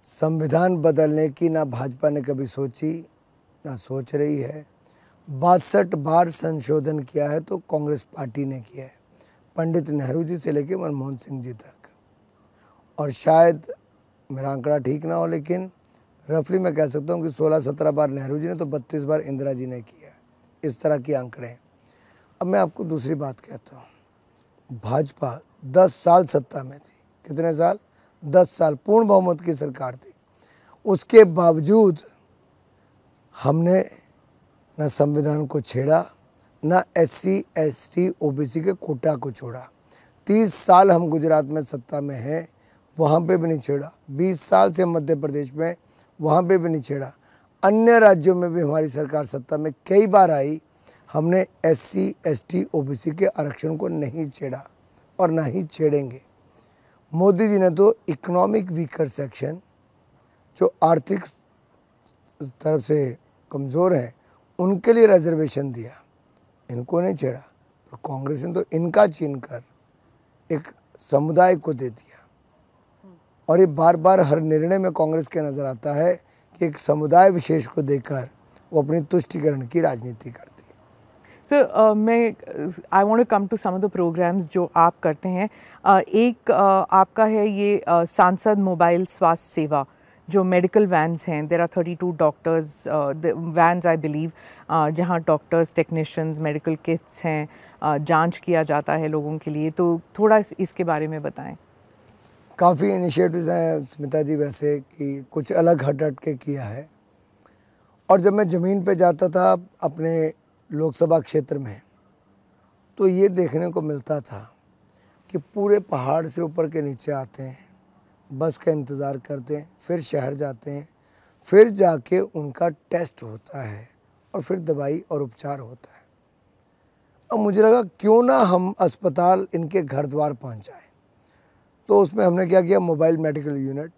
संविधान बदलने की ना भाजपा ने कभी सोची, ना सोच रही है। 62 बार संशोधन किया है तो कांग्रेस पार्टी ने किया है, पंडित नेहरू जी से लेकर मनमोहन सिंह जी तक। और शायद मेरा आंकड़ा ठीक ना हो, लेकिन रफली मैं कह सकता हूँ कि 16-17 बार नेहरू जी ने तो 32 बार इंदिरा जी ने किया है। इस तरह के आंकड़े हैं। अब मैं आपको दूसरी बात कहता हूँ, भाजपा 10 साल सत्ता में थी। कितने साल? 10 साल पूर्ण बहुमत की सरकार थी। उसके बावजूद हमने न संविधान को छेड़ा, न SC ST OBC के कोटा को छोड़ा। 30 साल हम गुजरात में सत्ता में हैं, वहाँ पे भी नहीं छेड़ा। 20 साल से मध्य प्रदेश में, वहाँ पे भी नहीं छेड़ा। अन्य राज्यों में भी हमारी सरकार सत्ता में कई बार आई, हमने SC ST OBC के आरक्षण को नहीं छेड़ा और ना ही छेड़ेंगे। मोदी जी ने तो इकोनॉमिक वीकर सेक्शन, जो आर्थिक तरफ से कमज़ोर हैं, उनके लिए रिजर्वेशन दिया, इनको नहीं छेड़ा। तो कांग्रेस ने तो इनका छीन कर एक समुदाय को दे दिया। और ये बार बार हर निर्णय में कांग्रेस के नज़र आता है कि एक समुदाय विशेष को देकर वो अपनी तुष्टिकरण की राजनीति करती है। Sir I want to come to some of the programmes जो आप करते हैं। एक आपका है ये सांसद मोबाइल स्वास्थ्य सेवा, जो मेडिकल वैन्स हैं। There are 32 doctors vans I believe, जहां डॉक्टर्स, टेक्नीशियंस, मेडिकल किट्स हैं, जांच किया जाता है लोगों के लिए। तो थोड़ा इसके बारे में बताएं। काफ़ी इनिशिएटिव्स हैं स्मिता जी, वैसे कि कुछ अलग हट के किया है। और जब मैं ज़मीन पे जाता था अपने लोकसभा क्षेत्र में, तो ये देखने को मिलता था कि पूरे पहाड़ से ऊपर के नीचे आते हैं, बस का इंतज़ार करते हैं, फिर शहर जाते हैं, फिर जाके उनका टेस्ट होता है और फिर दवाई और उपचार होता है। अब मुझे लगा क्यों ना हम अस्पताल इनके घर द्वार पहुंच जाए। तो उसमें हमने क्या किया, मोबाइल मेडिकल यूनिट,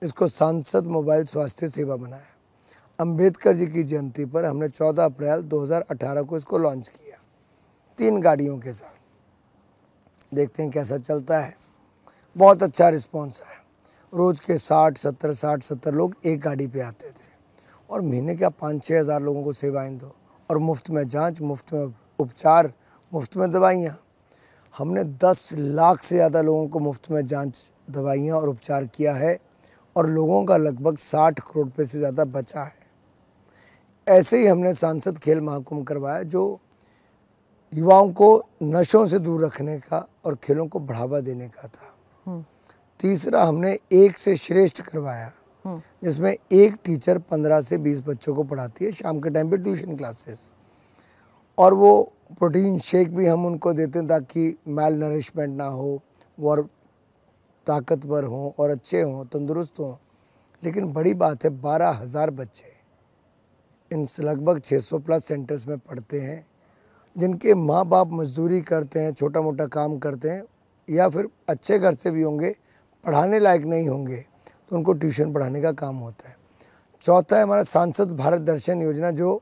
इसको सांसद मोबाइल स्वास्थ्य सेवा बनाया। अंबेडकर जी की जयंती पर हमने 14 अप्रैल 2018 को इसको लॉन्च किया 3 गाड़ियों के साथ। देखते हैं कैसा चलता है। बहुत अच्छा रिस्पॉन्स आया। रोज़ के 60-70 लोग एक गाड़ी पे आते थे और महीने क्या 5-6 हज़ार लोगों को सेवाएं दो, और मुफ्त में जांच, मुफ्त में उपचार, मुफ्त में दवाइयाँ। हमने 10 लाख से ज़्यादा लोगों को मुफ्त में जांच, दवाइयाँ और उपचार किया है, और लोगों का लगभग 60 करोड़ रुपये से ज़्यादा बचा है। ऐसे ही हमने सांसद खेल महाकुंभ करवाया, जो युवाओं को नशों से दूर रखने का और खेलों को बढ़ावा देने का था। तीसरा हमने एक से श्रेष्ठ करवाया, जिसमें एक टीचर 15 से 20 बच्चों को पढ़ाती है, शाम के टाइम पे ट्यूशन क्लासेस। और वो प्रोटीन शेक भी हम उनको देते हैं ताकि मैल नरिशमेंट ना हो, वो और ताकतवर हों और अच्छे हों, तंदुरुस्त हों। लेकिन बड़ी बात है, 12,000 बच्चे इन लगभग 600 प्लस सेंटर्स में पढ़ते हैं, जिनके माँ बाप मजदूरी करते हैं, छोटा मोटा काम करते हैं, या फिर अच्छे घर से भी होंगे, पढ़ाने लायक नहीं होंगे, तो उनको ट्यूशन पढ़ाने का काम होता है। चौथा है हमारा सांसद भारत दर्शन योजना, जो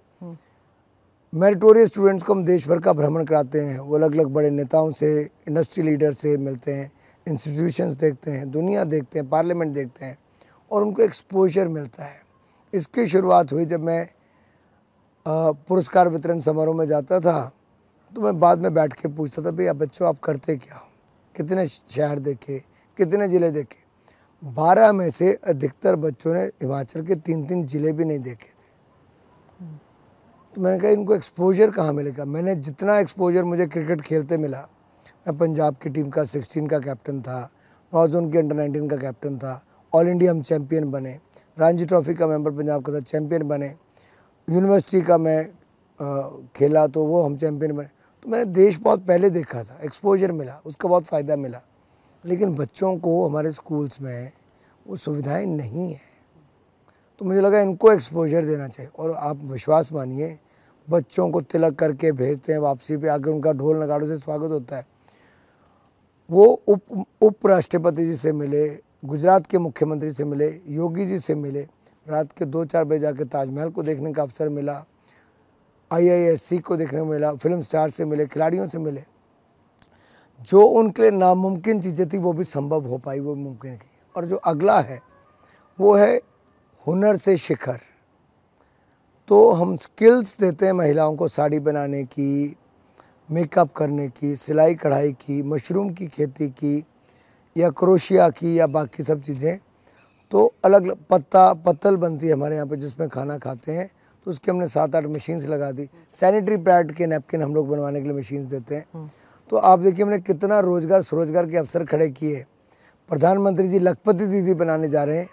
मेरिटोरियस स्टूडेंट्स को हम देश भर का भ्रमण कराते हैं। वो अलग अलग बड़े नेताओं से, इंडस्ट्री लीडर से मिलते हैं, इंस्टीट्यूशंस देखते हैं, दुनिया देखते हैं, पार्लियामेंट देखते हैं, और उनको एक्सपोजर मिलता है। इसकी शुरुआत हुई जब मैं पुरस्कार वितरण समारोह में जाता था, तो मैं बाद में बैठ के पूछता था, भैया बच्चों आप करते क्या हो, कितने शहर देखे, कितने ज़िले देखे। 12 में से अधिकतर बच्चों ने हिमाचल के 3-3 ज़िले भी नहीं देखे थे। तो मैंने कहा इनको एक्सपोजर कहाँ मिलेगा। मैंने जितना एक्सपोजर मुझे क्रिकेट खेलते मिला, मैं पंजाब की टीम का 16 का कैप्टन था, नॉर्थ जोन की अंडर 19 का कैप्टन था, ऑल इंडिया हम चैम्पियन बने, रणजी ट्रॉफी का मेंबर पंजाब का था, चैम्पियन बने, यूनिवर्सिटी का मैं खेला तो वो हम चैम्पियन बने। तो मैंने देश बहुत पहले देखा था, एक्सपोजर मिला, उसका बहुत फ़ायदा मिला। लेकिन बच्चों को हमारे स्कूल्स में वो सुविधाएं नहीं हैं, तो मुझे लगा इनको एक्सपोजर देना चाहिए। और आप विश्वास मानिए, बच्चों को तिलक करके भेजते हैं, वापसी पे आकर उनका ढोल नगाड़ों से स्वागत होता है। वो उपराष्ट्रपति जी से मिले, गुजरात के मुख्यमंत्री से मिले, योगी जी से मिले, रात के 2-4 बजे जाकर ताजमहल को देखने का अवसर मिला, IISc को देखने को मिला, फिल्म स्टार से मिले, खिलाड़ियों से मिले। जो उनके लिए नामुमकिन चीज़ें थी वो भी संभव हो पाई, वो मुमकिन की। और जो अगला है वो है हुनर से शिखर। तो हम स्किल्स देते हैं महिलाओं को, साड़ी बनाने की, मेकअप करने की, सिलाई कढ़ाई की, मशरूम की खेती की, या क्रोशिया की, या बाकी सब चीज़ें। तो अलग पत्तल बनती है हमारे यहाँ पे जिसमें खाना खाते हैं, तो उसके हमने 7-8 मशीन्स लगा दी। सैनिटरी पैड के नैपकिन हम लोग बनवाने के लिए मशीन्स देते हैं। तो आप देखिए हमने कितना रोजगार स्वरोजगार के अवसर खड़े किए। प्रधानमंत्री जी लखपति दीदी बनाने जा रहे हैं,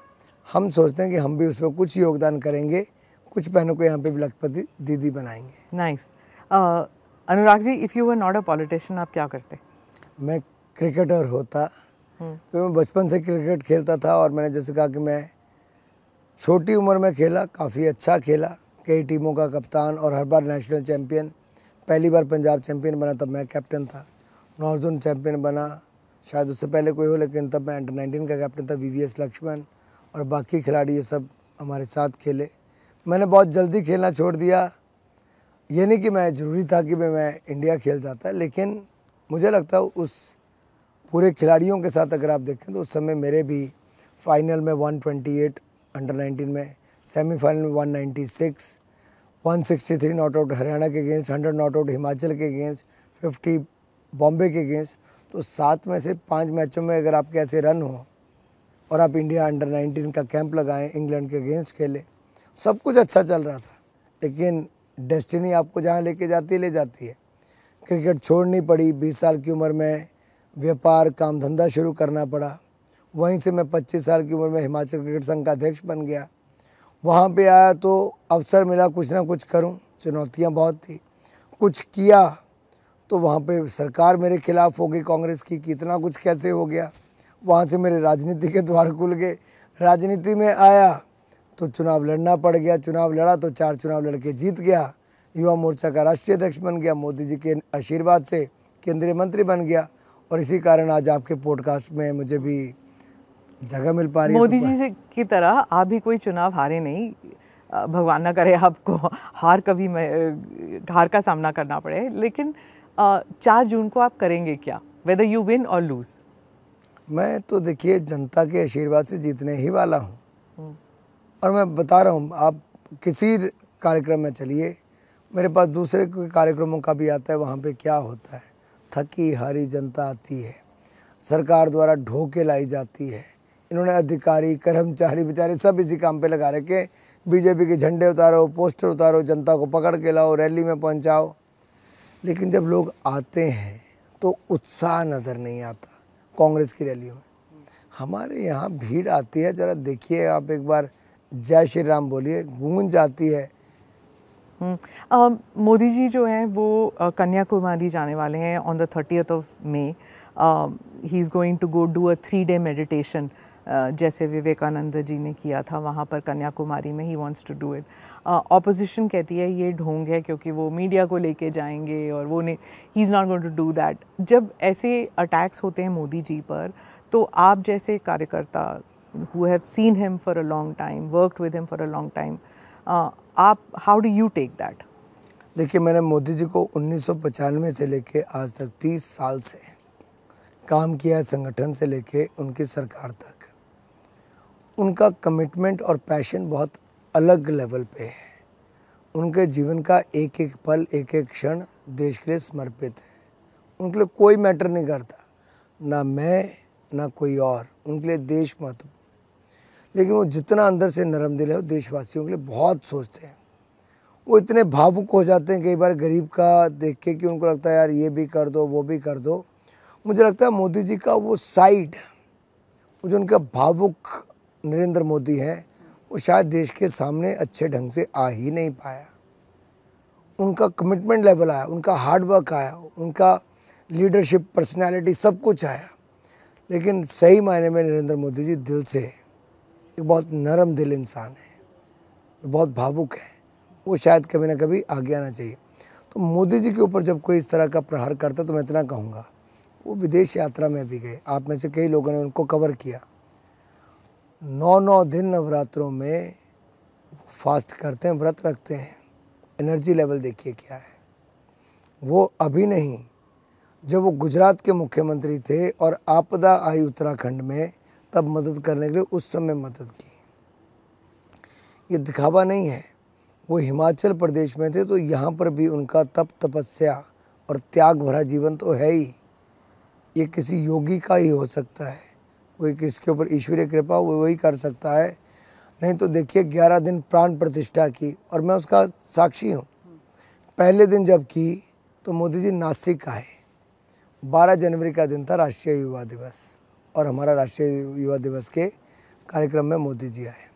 हम सोचते हैं कि हम भी उस पर कुछ योगदान करेंगे, कुछ बहनों को यहाँ पे भी लखपति दीदी बनाएंगे। Nice. Anurag ji, if you were not a politician, आप क्या करते? मैं क्रिकेटर होता, क्योंकि मैं बचपन से क्रिकेट खेलता था और मैंने जैसे कहा कि मैं छोटी उम्र में खेला, काफ़ी अच्छा खेला, कई टीमों का कप्तान और हर बार नेशनल चैम्पियन। पहली बार पंजाब चैम्पियन बना तब मैं कैप्टन था, नॉर्थ जोन चैम्पियन बना शायद उससे पहले कोई हो, लेकिन तब मैं अंडर 19 का कैप्टन था। VVS लक्ष्मण और बाकी खिलाड़ी ये सब हमारे साथ खेले। मैंने बहुत जल्दी खेलना छोड़ दिया, ये नहीं कि मैं ज़रूरी था कि मैं इंडिया खेल जाता, लेकिन मुझे लगता है उस पूरे खिलाड़ियों के साथ अगर आप देखें तो उस समय मेरे भी फाइनल में 128 अंडर 19 में, सेमीफाइनल में 196, 163 नॉट आउट हरियाणा के अगेंस्ट, 100 नॉट आउट हिमाचल के अगेंस्ट, 50 बॉम्बे के अगेंस्ट। तो 7 में से 5 मैचों में अगर आपके ऐसे रन हो और आप इंडिया अंडर 19 का कैंप लगाएं, इंग्लैंड के अगेंस्ट खेले, सब कुछ अच्छा चल रहा था, लेकिन डेस्टिनी आपको जहाँ लेके जाती है ले जाती है। क्रिकेट छोड़नी पड़ी, 20 साल की उम्र में व्यापार काम धंधा शुरू करना पड़ा। वहीं से मैं 25 साल की उम्र में हिमाचल क्रिकेट संघ का अध्यक्ष बन गया। वहाँ पे आया तो अवसर मिला कुछ ना कुछ करूँ, चुनौतियाँ बहुत थी, कुछ किया तो वहाँ पे सरकार मेरे खिलाफ हो गई कांग्रेस की, कितना कुछ कैसे हो गया। वहाँ से मेरे राजनीति के द्वार खुल गए, राजनीति में आया तो चुनाव लड़ना पड़ गया, चुनाव लड़ा तो 4 चुनाव लड़के जीत गया, युवा मोर्चा का राष्ट्रीय अध्यक्ष बन गया, मोदी जी के आशीर्वाद से केंद्रीय मंत्री बन गया, और इसी कारण आज आपके पॉडकास्ट में मुझे भी जगह मिल पा रही है। मोदी जी की तरह आप भी कोई चुनाव हारे नहीं, भगवान ना करे आपको हार का सामना करना पड़े, लेकिन 4 जून को आप करेंगे क्या, वेदर यू विन और लूज? मैं तो देखिए जनता के आशीर्वाद से जीतने ही वाला हूँ, और मैं बता रहा हूँ आप किसी कार्यक्रम में चलिए, मेरे पास दूसरे कार्यक्रमों का भी आता है, वहाँ पे क्या होता है, थकी हारी जनता आती है, सरकार द्वारा ढोके लाई जाती है, इन्होंने अधिकारी कर्मचारी बेचारे सब इसी काम पे लगा रखे, बीजेपी के झंडे उतारो, पोस्टर उतारो, जनता को पकड़ के लाओ, रैली में पहुंचाओ, लेकिन जब लोग आते हैं तो उत्साह नज़र नहीं आता। कांग्रेस की रैलियों में हमारे यहाँ भीड़ आती है, ज़रा देखिए आप एक बार, जय श्री राम बोलिए, गूंज जाती है। मोदी जी जो हैं वो कन्याकुमारी जाने वाले हैं on the 30th of May। He is going to go do a 3-day meditation, जैसे विवेकानंद जी ने किया था वहाँ पर कन्याकुमारी में। He wants to do it. Opposition कहती है ये ढोंग है क्योंकि वो मीडिया को लेके जाएंगे और वो नहीं, he is not going to do that. जब ऐसे अटैक्स होते हैं मोदी जी पर, तो आप जैसे कार्यकर्ता who have seen him for a long time, worked with him for a long time, आप how do you take that? देखिए मैंने मोदी जी को 1995 से लेके आज तक 30 साल से काम किया है, संगठन से लेके उनकी सरकार तक। उनका कमिटमेंट और पैशन बहुत अलग लेवल पे है। उनके जीवन का एक एक पल, एक एक क्षण देश के लिए समर्पित है। उनके लिए कोई मैटर नहीं करता, ना मैं ना कोई और, उनके लिए देश महत्वपूर्ण है। लेकिन वो जितना अंदर से नरम दिल है, वो देशवासियों के लिए बहुत सोचते हैं। वो इतने भावुक हो जाते हैं कई बार गरीब का देख के कि उनको लगता है यार ये भी कर दो, वो भी कर दो। मुझे लगता है मोदी जी का वो साइड, वो जो उनका भावुक नरेंद्र मोदी हैं, वो शायद देश के सामने अच्छे ढंग से आ ही नहीं पाया। उनका कमिटमेंट लेवल आया, उनका हार्ड वर्क आया, उनका लीडरशिप, पर्सनैलिटी, सब कुछ आया। लेकिन सही मायने में नरेंद्र मोदी जी दिल से एक बहुत नरम दिल इंसान है, बहुत भावुक है। वो शायद कभी ना कभी आगे आना चाहिए। तो मोदी जी के ऊपर जब कोई इस तरह का प्रहार करता तो मैं इतना कहूँगा, वो विदेश यात्रा में भी गए, आप में से कई लोगों ने उनको कवर किया। 9 दिन नवरात्रों में फास्ट करते हैं, व्रत रखते हैं। एनर्जी लेवल देखिए क्या है। वो अभी नहीं, जब वो गुजरात के मुख्यमंत्री थे और आपदा आई उत्तराखंड में, तब मदद करने के लिए उस समय मदद की। ये दिखावा नहीं है। वो हिमाचल प्रदेश में थे तो यहाँ पर भी उनका तप, तपस्या और त्याग भरा जीवन तो है ही। ये किसी योगी का ही हो सकता है, कोई किसके ऊपर ईश्वरीय कृपा वो वही कर सकता है। नहीं तो देखिए 11 दिन प्राण प्रतिष्ठा की, और मैं उसका साक्षी हूँ। पहले दिन जब की तो मोदी जी नासिक आए, 12 जनवरी का दिन था राष्ट्रीय युवा दिवस, और हमारा राष्ट्रीय युवा दिवस के कार्यक्रम में मोदी जी आए।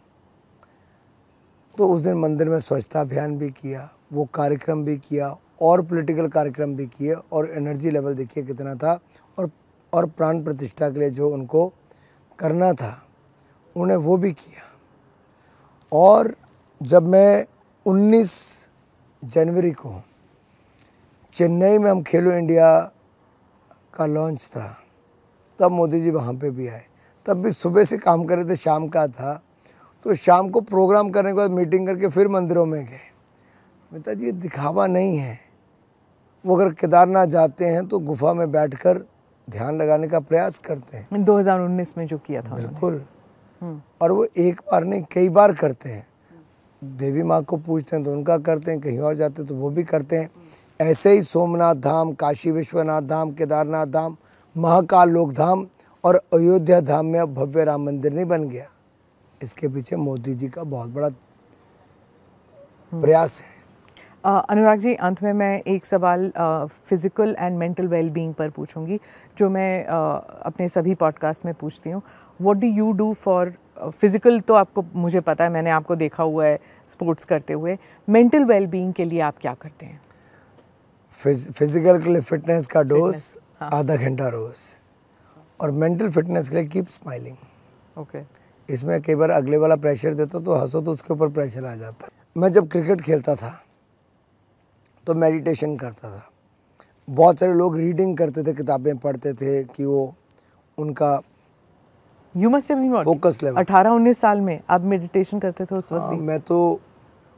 तो उस दिन मंदिर में स्वच्छता अभियान भी किया, वो कार्यक्रम भी किया और पॉलिटिकल कार्यक्रम भी किए, और एनर्जी लेवल देखिए कितना था, और प्राण प्रतिष्ठा के लिए जो उनको करना था उन्हें वो भी किया। और जब मैं 19 जनवरी को चेन्नई में हम खेलो इंडिया का लॉन्च था, तब मोदी जी वहाँ पे भी आए। तब भी सुबह से काम कर रहे थे, शाम का था, तो शाम को प्रोग्राम करने के बाद मीटिंग करके फिर मंदिरों में गए। पिताजी ये दिखावा नहीं है, वो अगर केदारनाथ जाते हैं तो गुफा में बैठकर ध्यान लगाने का प्रयास करते हैं। 2019 में जो किया था बिल्कुल, और वो एक बार नहीं कई बार करते हैं। देवी माँ को पूछते हैं तो उनका करते हैं, कहीं और जाते हैं तो वो भी करते हैं। ऐसे ही सोमनाथ धाम, काशी विश्वनाथ धाम, केदारनाथ धाम, महाकाल लोक धाम और अयोध्या धाम में अब भव्य राम मंदिर नहीं बन गया, इसके पीछे मोदी जी का बहुत बड़ा प्रयास है। अनुराग जी, अंत में मैं एक सवाल फिज़िकल एंड मेंटल वेलबींग पर पूछूंगी, जो मैं अपने सभी पॉडकास्ट में पूछती हूँ। What do you do for physical? तो आपको, मुझे पता है, मैंने आपको देखा हुआ है स्पोर्ट्स करते हुए। मेंटल वेलबींग के लिए आप क्या करते हैं? फिजिकल के लिए फिटनेस का डोज आधा घंटा रोज, और मेंटल फिटनेस के लिए कीप स्माइलिंग। ओके। इसमें कई बार अगले वाला प्रेशर देता तो हंसो तो उसके ऊपर प्रेशर आ जाता। मैं जब क्रिकेट खेलता था तो मेडिटेशन करता था। बहुत सारे लोग रीडिंग करते थे, किताबें पढ़ते थे कि वो उनका you must have been focus level. 18-19 साल में आप मेडिटेशन करते थे उस वक्त भी? मैं तो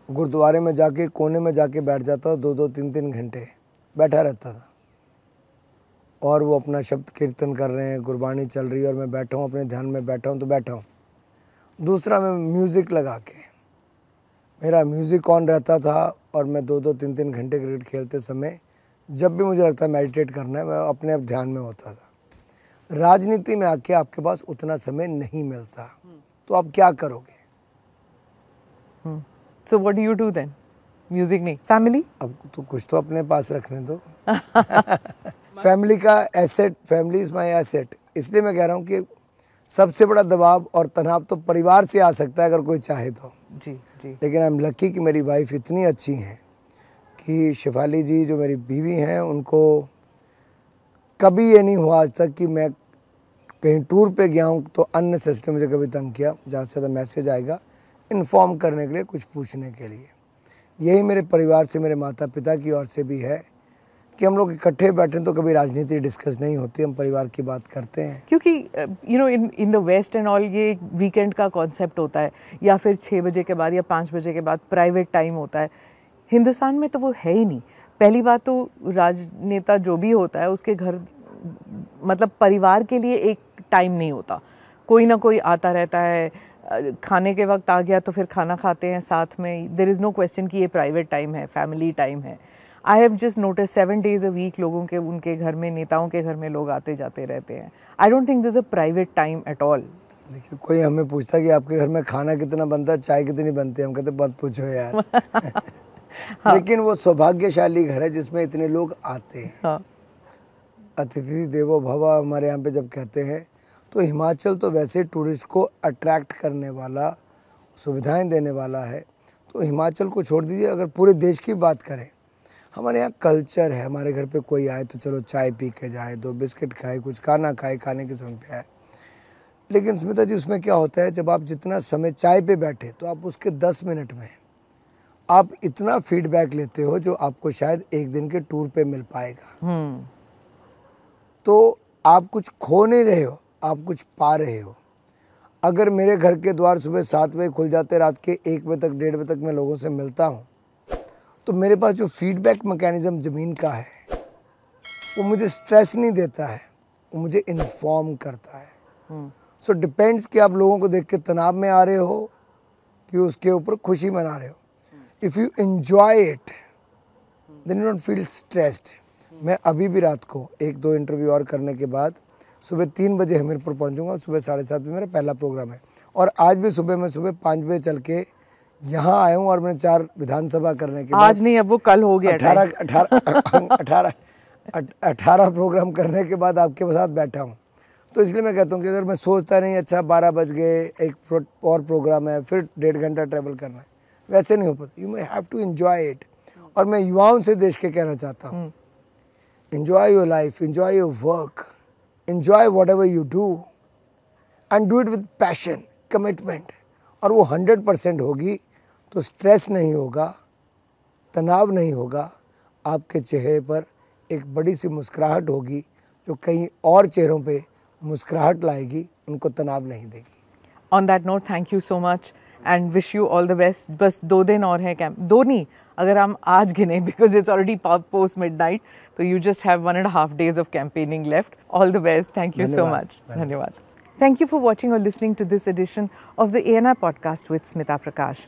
गुरुद्वारे में जाके कोने में जाके बैठ जाता, 2-2, 3-3 घंटे बैठा रहता था, और वो अपना शब्द कीर्तन कर रहे हैं, गुरबानी चल रही है, और मैं बैठा हूँ अपने ध्यान में बैठा हूँ तो बैठा हूँ। दूसरा, मैं म्यूज़िक लगा के, मेरा म्यूज़िक ऑन रहता था, और मैं 2-2, 3-3 घंटे क्रिकेट खेलते समय जब भी मुझे लगता है मेडिटेट करना है, मैं अपने आप ध्यान में होता था। राजनीति में आके आपके पास उतना समय नहीं मिलता, तो आप क्या करोगे? So what do you do then? Music नहीं, फैमिली? अब तो कुछ तो अपने पास रखने दो। फैमिली का asset, family is my asset. इसलिए मैं कह रहा हूँ कि सबसे बड़ा दबाव और तनाव तो परिवार से आ सकता है अगर कोई चाहे तो। जी जी। लेकिन आई एम लकी कि मेरी वाइफ इतनी अच्छी हैं कि शेफाली जी जो मेरी बीवी हैं, उनको कभी ये नहीं हुआ आज तक कि मैं कहीं टूर पे गया हूँ तो अननेसेसरी मुझे कभी तंग किया। ज़्यादा से ज़्यादा मैसेज आएगा इन्फॉर्म करने के लिए, कुछ पूछने के लिए। यही मेरे परिवार से, मेरे माता पिता की ओर से भी है कि हम लोग इकट्ठे बैठे तो कभी राजनीति डिस्कस नहीं होती, हम परिवार की बात करते हैं। क्योंकि you know in the west and all ये वीकेंड का कॉन्सेप्ट होता है, या फिर 6 बजे के बाद या 5 बजे के बाद प्राइवेट टाइम होता है। हिंदुस्तान में तो वो है ही नहीं। पहली बात तो राजनेता जो भी होता है उसके घर, मतलब परिवार के लिए एक टाइम नहीं होता, कोई ना कोई आता रहता है। खाने के वक्त आ गया तो फिर खाना खाते हैं साथ में। देयर इज़ नो क्वेश्चन कि ये प्राइवेट टाइम है, फैमिली टाइम है। I have just notice 7 days a week लोगों के, उनके घर में, नेताओं के घर में लोग आते जाते रहते हैं। I don't think this a private time at all. देखिए, कोई हमें पूछता कि आपके घर में खाना कितना बनता है, चाय कितनी बनती है, हम कहते मत पूछो यार। हाँ। लेकिन वो सौभाग्यशाली घर है जिसमें इतने लोग आते हैं। हाँ। अतिथि देवो भव हमारे यहाँ पे जब कहते हैं, तो हिमाचल तो वैसे टूरिस्ट को अट्रैक्ट करने वाला, सुविधाएं देने वाला है। तो हिमाचल को छोड़ दीजिए, अगर पूरे देश की बात करें, हमारे यहाँ कल्चर है, हमारे घर पे कोई आए तो चलो चाय पी के जाए, 2 बिस्किट खाए, कुछ खाना खाए, खाने के समय पे आए। लेकिन स्मिता जी, उसमें क्या होता है, जब आप जितना समय चाय पे बैठे तो आप उसके 10 मिनट में आप इतना फीडबैक लेते हो जो आपको शायद एक दिन के टूर पे मिल पाएगा। तो आप कुछ खो नहीं रहे हो, आप कुछ पा रहे हो। अगर मेरे घर के द्वार सुबह 7 बजे खुल जाते, रात के 1 बजे तक, 1:30 बजे तक मैं लोगों से मिलता हूँ, तो मेरे पास जो फीडबैक मैकेनिज्म ज़मीन का है वो मुझे स्ट्रेस नहीं देता है, वो मुझे इन्फॉर्म करता है। सो डिपेंड्स कि आप लोगों को देख के तनाव में आ रहे हो कि उसके ऊपर खुशी मना रहे हो। If you enjoy it then you don't feel stressed. मैं अभी भी रात को 1-2 इंटरव्यू और करने के बाद सुबह 3 बजे हमीरपुर पहुंचूंगा। सुबह 7:30 बजे मेरा पहला प्रोग्राम है, और आज भी सुबह मैं 5 बजे चल के यहाँ आया हूँ, और मैंने 4 विधानसभा करने के बाद, आज नहीं, अब वो कल हो गया, 18 प्रोग्राम करने के बाद आपके साथ बैठा हूँ। तो इसलिए मैं कहता हूँ कि अगर मैं सोचता नहीं अच्छा 12 बज गए, एक और प्रोग्राम है, फिर 1.5 घंटा ट्रैवल करना है, वैसे नहीं हो पाता। You may have to enjoy it. और मैं युवाओं से देश के कहना चाहता हूँ, enjoy your life, enjoy your work, enjoy whatever you do and do it with passion, commitment. और वो 100% होगी तो स्ट्रेस नहीं होगा, तनाव नहीं होगा, आपके चेहरे पर एक बड़ी सी मुस्कुराहट होगी जो कई और चेहरों पे मुस्कुराहट लाएगी, उनको तनाव नहीं देगी। On that note, thank you so much and wish you all the best. बस 2 दिन और हैं कैंप, 2 नहीं, अगर हम आज गिने because it's already post midnight, तो you just have 1.5 days of campaigning left. All the best. Thank you so much. धन्यवाद. Thank you for watching or listening to this edition of the ANI podcast with Smita Prakash.